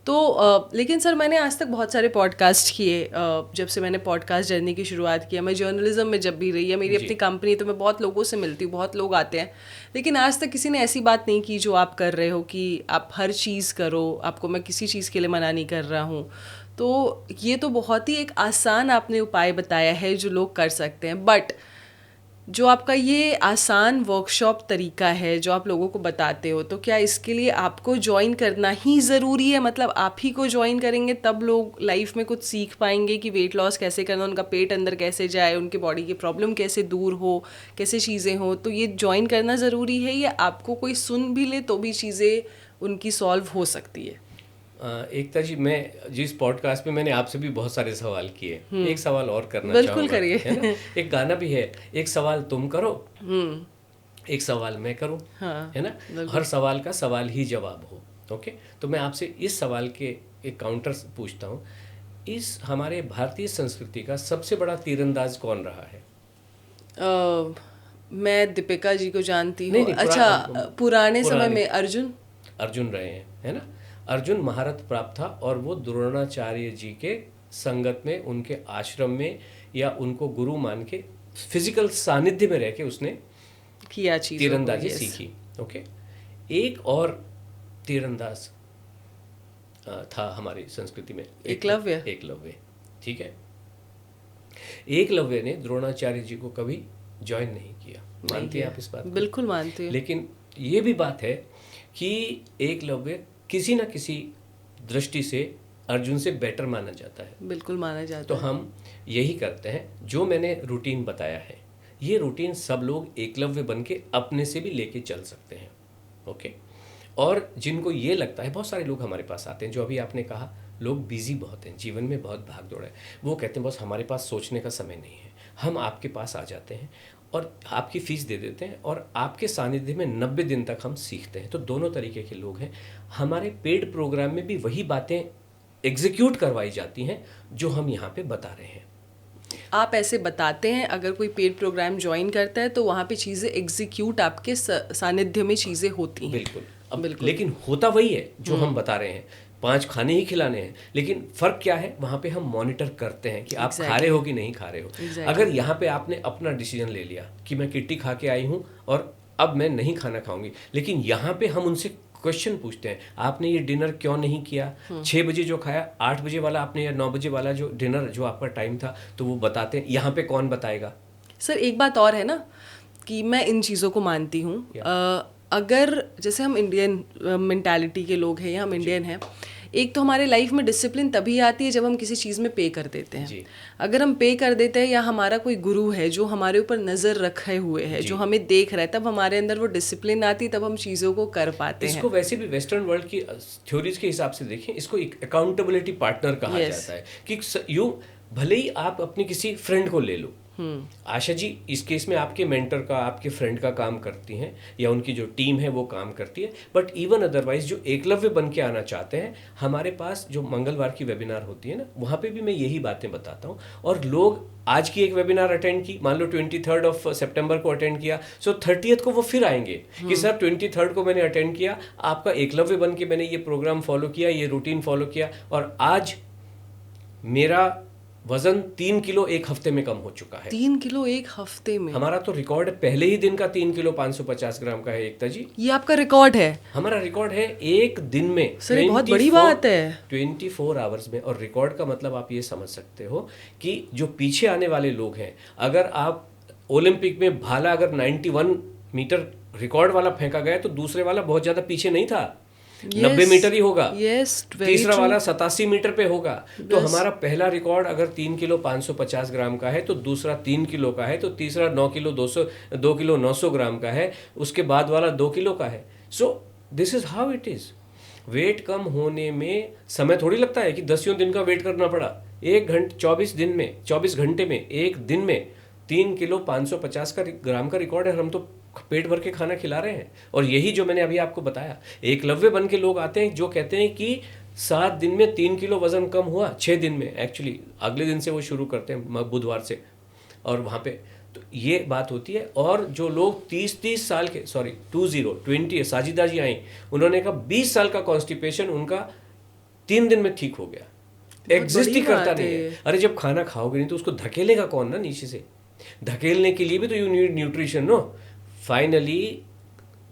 तो लेकिन सर, मैंने आज तक बहुत सारे पॉडकास्ट किए, जब से मैंने पॉडकास्ट जर्नी की शुरुआत किया, मैं जर्नलिज्म में जब भी रही है, मेरी अपनी कंपनी, तो मैं बहुत लोगों से मिलती हूँ, बहुत लोग आते हैं, लेकिन आज तक किसी ने ऐसी बात नहीं की जो आप कर रहे हो कि आप हर चीज़ करो, आपको मैं किसी चीज़ के लिए मना नहीं कर रहा हूँ। तो ये तो बहुत ही एक आसान आपने उपाय बताया है जो लोग कर सकते हैं। बट जो आपका ये आसान वर्कशॉप तरीका है जो आप लोगों को बताते हो, तो क्या इसके लिए आपको ज्वाइन करना ही ज़रूरी है? मतलब आप ही को ज्वाइन करेंगे तब लोग लाइफ में कुछ सीख पाएंगे कि वेट लॉस कैसे करना, उनका पेट अंदर कैसे जाए, उनके बॉडी की प्रॉब्लम कैसे दूर हो, कैसे चीज़ें हो? तो ये ज्वाइन करना ज़रूरी है या आपको कोई सुन भी ले तो भी चीज़ें उनकी सॉल्व हो सकती है? एकता जी, मैं जिस पॉडकास्ट में मैंने आपसे भी बहुत सारे सवाल किए, एक सवाल और करना बिल्कुल चाहूँगा, करिए। है ना? एक गाना भी है, एक सवाल तुम करो, एक सवाल मैं करूं, हाँ, है ना? हर सवाल का सवाल ही जवाब हो। ओके, तो मैं आपसे इस सवाल के एक काउंटर पूछता हूँ। इस हमारे भारतीय संस्कृति का सबसे बड़ा तीरंदाज कौन रहा है? मैं दीपिका जी को जानती नहीं हूँ। नहीं, अच्छा, पुराने समय में अर्जुन। अर्जुन रहे हैं, है ना? अर्जुन महारत प्राप्त था और वो द्रोणाचार्य जी के संगत में, उनके आश्रम में, या उनको गुरु मान के फिजिकल सानिध्य में रह के उसने किया चीज़ों को, तीरंदाजी yes। सीखी। ओके, एक और तीरंदाज था हमारी संस्कृति में, एकलव्य। एकलव्य, ठीक है। एकलव्य ने द्रोणाचार्य जी को कभी ज्वाइन नहीं किया। मानती हैं आप इस बात को? बिल्कुल मानती हूँ। लेकिन ये भी बात है कि एकलव्य किसी न किसी दृष्टि से अर्जुन से बेटर माना जाता है। बिल्कुल माना जाता तो है। हम यही करते हैं, जो मैंने रूटीन बताया है, ये रूटीन सब लोग एकलव्य बन के अपने से भी लेके चल सकते हैं। ओके, और जिनको ये लगता है, बहुत सारे लोग हमारे पास आते हैं, जो अभी आपने कहा, लोग बिजी बहुत हैं, जीवन में बहुत भाग दौड़ है, वो कहते हैं बस हमारे पास सोचने का समय नहीं है। हम आपके पास आ जाते हैं और आपकी फ़ीस दे देते हैं और आपके सानिध्य में 90 दिन तक हम सीखते हैं। तो दोनों तरीके के लोग हैं। हमारे पेड प्रोग्राम में भी वही बातें एग्जीक्यूट करवाई जाती हैं जो हम यहाँ पे बता रहे हैं। आप ऐसे बताते हैं, अगर कोई पेड प्रोग्राम ज्वाइन करता है तो वहाँ पे चीज़ें एग्जीक्यूट आपके सानिध्य में चीज़ें होती हैं। बिल्कुल। अब लेकिन होता वही है जो हम बता रहे हैं, 5 खाने ही खिलाने हैं, लेकिन फ़र्क क्या है, वहाँ पे हम मॉनिटर करते हैं कि आप खा रहे हो कि नहीं खा रहे हो। अगर यहाँ पे आपने अपना डिसीजन ले लिया कि मैं किट्टी खा के आई हूँ और अब मैं नहीं खाना खाऊंगी, लेकिन यहाँ पे हम उनसे क्वेश्चन पूछते हैं, आपने ये डिनर क्यों नहीं किया? 6 बजे जो खाया, 8 बजे वाला आपने, या 9 बजे वाला जो डिनर जो आपका टाइम था, तो वो बताते हैं। यहाँ पे कौन बताएगा? सर एक बात और है ना, कि मैं इन चीज़ों को मानती हूँ। अगर जैसे हम इंडियन मेंटालिटी के लोग हैं या हम इंडियन हैं, एक तो हमारे लाइफ में डिसिप्लिन तभी आती है जब हम किसी चीज़ में पे कर देते हैं। अगर हम पे कर देते हैं, या हमारा कोई गुरु है जो हमारे ऊपर नज़र रखे हुए है, जो हमें देख रहा है, तब हमारे अंदर वो डिसिप्लिन आती, तब हम चीज़ों को कर पाते हैं। इसको वैसे भी वेस्टर्न वर्ल्ड की थ्योरीज के हिसाब से देखें, इसको एक अकाउंटेबिलिटी पार्टनर कहा जाता है। कि यूँ भले ही आप अपने किसी फ्रेंड को ले लो, आशा जी इस केस में आपके मेंटर का, आपके फ्रेंड का काम करती हैं, या उनकी जो टीम है वो काम करती है, बट इवन अदरवाइज जो एकलव्य बन के आना चाहते हैं, हमारे पास जो मंगलवार की वेबिनार होती है ना, वहाँ पे भी मैं यही बातें बताता हूँ। और लोग आज की एक वेबिनार अटेंड की, मान लो 23 सितंबर को अटेंड किया, सो 30 को वो फिर आएंगे कि सर 23 को मैंने अटेंड किया, आपका एकलव्य बन के मैंने ये प्रोग्राम फॉलो किया, ये रूटीन फॉलो किया, और आज मेरा वजन 3 किलो एक हफ्ते में कम हो चुका है। 3 किलो एक हफ्ते में? हमारा तो रिकॉर्ड पहले ही दिन का 3 किलो 550 ग्राम का है, एकता जी। ये आपका रिकॉर्ड है? हमारा रिकॉर्ड है एक दिन में। सर ये बहुत बड़ी बात है। 24 आवर्स में। और रिकॉर्ड का मतलब आप ये समझ सकते हो कि जो पीछे आने वाले लोग हैं, अगर आप ओलंपिक में भाला अगर 91 मीटर रिकॉर्ड वाला फेंका गया, तो दूसरे वाला बहुत ज़्यादा पीछे नहीं था, 90 मीटर ही होगा। तीसरा वाला 87 मीटर पे होगा। तो हमारा पहला रिकॉर्ड अगर 3 किलो 550 ग्राम का है, तो दूसरा 3 किलो का है, तो तीसरा 2 किलो 900 ग्राम का है, उसके बाद वाला 2 किलो का है। So this is how it is. Weight कम होने में समय थोड़ी लगता है कि 10 दिन का वेट करना पड़ा। 24 घंटे में, एक दिन में 3 किलो 550 ग्राम का रिकॉर्ड है। हम तो पेट भर के खाना खिला रहे हैं। और यही जो मैंने अभी आपको बताया, एकलव्य बन के लोग आते हैं जो कहते हैं कि 7 दिन में 3 किलो वजन कम हुआ, 6 दिन में, एक्चुअली अगले दिन से वो शुरू करते हैं, बुधवार से, और वहाँ पे तो ये बात होती है। और जो लोग 30 साल के, 20 साजिदा जी आई, उन्होंने कहा 20 साल का कॉन्स्टिपेशन उनका 3 दिन में ठीक हो गया। एग्जिस्ट ही करता नहीं है। अरे जब खाना खाओगे नहीं तो उसको धकेलेगा कौन ना नीचे से? धकेलने के लिए भी तो you need nutrition, no. Finally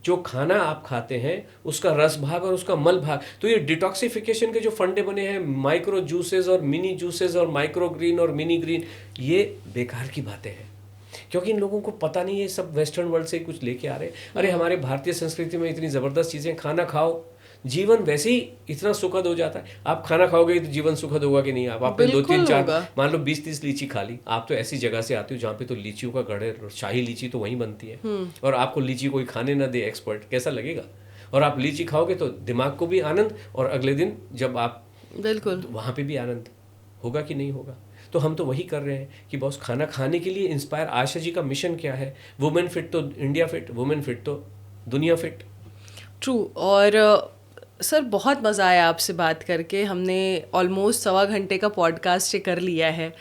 जो खाना आप खाते हैं उसका रस भाग और उसका मल भाग, तो ये डिटॉक्सिफिकेशन के जो फंडे बने हैं, माइक्रो जूसेस और मिनी जूसेस और माइक्रो ग्रीन और मिनी ग्रीन, ये बेकार की बातें हैं, क्योंकि इन लोगों को पता नहीं है, सब वेस्टर्न वर्ल्ड से कुछ लेके आ रहे हैं। अरे हमारे भारतीय संस्कृति में इतनी ज़बरदस्त चीज़ें, खाना खाओ, जीवन वैसे ही इतना सुखद हो जाता है। आप खाना खाओगे तो जीवन सुखद होगा कि नहीं? आपने 2-3-4 मान लो 20-30 लीची खा ली, आप तो ऐसी जगह से आते हो जहाँ पे तो लीचियों का गढ़ है, शाही लीची तो वहीं बनती है, और आपको लीची कोई खाने ना दे एक्सपर्ट, कैसा लगेगा? और आप लीची खाओगे तो दिमाग को भी आनंद, और अगले दिन जब आप बिल्कुल वहाँ पे भी आनंद होगा कि नहीं होगा। तो हम तो वही कर रहे हैं कि बॉस खाना खाने के लिए इंस्पायर। आशा जी का मिशन क्या है? वुमेन फिट तो इंडिया फिट, वुमेन फिट तो दुनिया फिट। ट्रू। और सर बहुत मज़ा आया आपसे बात करके। हमने ऑलमोस्ट 1.25 घंटे का पॉडकास्ट कर लिया है।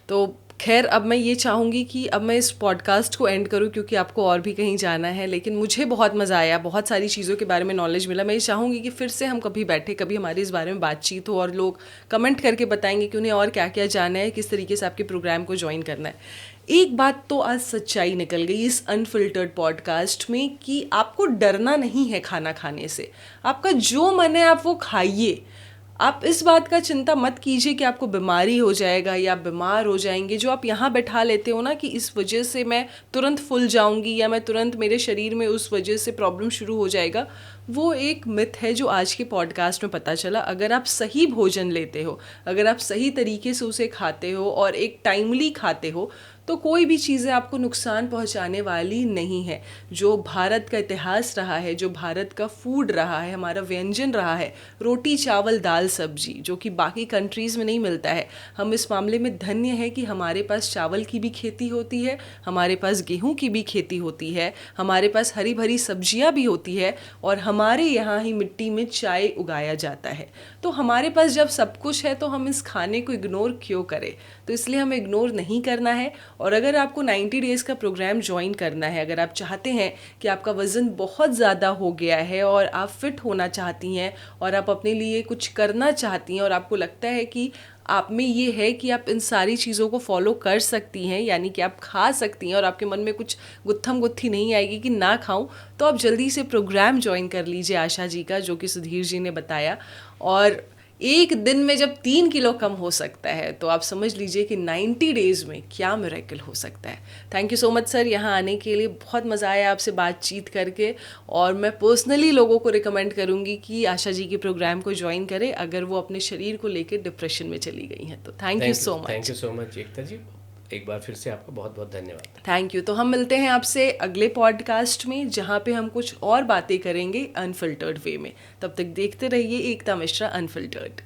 तो खैर अब मैं ये चाहूँगी कि अब मैं इस पॉडकास्ट को एंड करूँ, क्योंकि आपको और भी कहीं जाना है। लेकिन मुझे बहुत मज़ा आया, बहुत सारी चीज़ों के बारे में नॉलेज मिला। मैं ये चाहूँगी कि फिर से हम कभी बैठे, कभी हमारी इस बारे में बातचीत हो और लोग कमेंट करके बताएंगे कि उन्हें और क्या क्या जानना है, किस तरीके से आपके प्रोग्राम को ज्वाइन करना है। एक बात तो आज सच्चाई निकल गई इस अनफिल्टर्ड पॉडकास्ट में कि आपको डरना नहीं है खाना खाने से। आपका जो मन है आप वो खाइए। आप इस बात का चिंता मत कीजिए कि आपको बीमारी हो जाएगा या आप बीमार हो जाएंगे। जो आप यहाँ बैठा लेते हो ना कि इस वजह से मैं तुरंत फूल जाऊंगी या मैं तुरंत मेरे शरीर में उस वजह से प्रॉब्लम शुरू हो जाएगा, वो एक मिथ है जो आज के पॉडकास्ट में पता चला। अगर आप सही भोजन लेते हो, अगर आप सही तरीके से उसे खाते हो और एक टाइमली खाते हो, तो कोई भी चीज़ें आपको नुकसान पहुंचाने वाली नहीं है। जो भारत का इतिहास रहा है, जो भारत का फूड रहा है, हमारा व्यंजन रहा है, रोटी चावल दाल सब्जी, जो कि बाकी कंट्रीज़ में नहीं मिलता है। हम इस मामले में धन्य है कि हमारे पास चावल की भी खेती होती है, हमारे पास गेहूं की भी खेती होती है, हमारे पास हरी भरी सब्जियां भी होती है, और हमारे यहाँ ही मिट्टी में चाय उगाया जाता है। तो हमारे पास जब सब कुछ है तो हम इस खाने को इग्नोर क्यों करें? तो इसलिए हमें इग्नोर नहीं करना है। और अगर आपको 90 डेज़ का प्रोग्राम ज्वाइन करना है, अगर आप चाहते हैं कि आपका वज़न बहुत ज़्यादा हो गया है और आप फिट होना चाहती हैं और आप अपने लिए कुछ करना चाहती हैं और आपको लगता है कि आप में ये है कि आप इन सारी चीज़ों को फॉलो कर सकती हैं, यानी कि आप खा सकती हैं और आपके मन में कुछ गुत्थम गुत्थी नहीं आएगी कि ना खाऊं, तो आप जल्दी से प्रोग्राम ज्वाइन कर लीजिए आशा जी का, जो कि सुधीर जी ने बताया। और एक दिन में जब 3 किलो कम हो सकता है तो आप समझ लीजिए कि 90 डेज़ में क्या मिरेकल हो सकता है। Thank you so much sir यहाँ आने के लिए, बहुत मज़ा आया आपसे बातचीत करके। और मैं पर्सनली लोगों को रिकमेंड करूँगी कि आशा जी के प्रोग्राम को ज्वाइन करें अगर वो अपने शरीर को लेकर डिप्रेशन में चली गई हैं तो। Thank you so much. Thank you so much Ekta ji, एक बार फिर से आपका बहुत बहुत धन्यवाद। Thank you. तो हम मिलते हैं आपसे अगले पॉडकास्ट में, जहाँ पे हम कुछ और बातें करेंगे अनफिल्टर्ड वे में। तब तक देखते रहिए एकता मिश्रा अनफिल्टर्ड।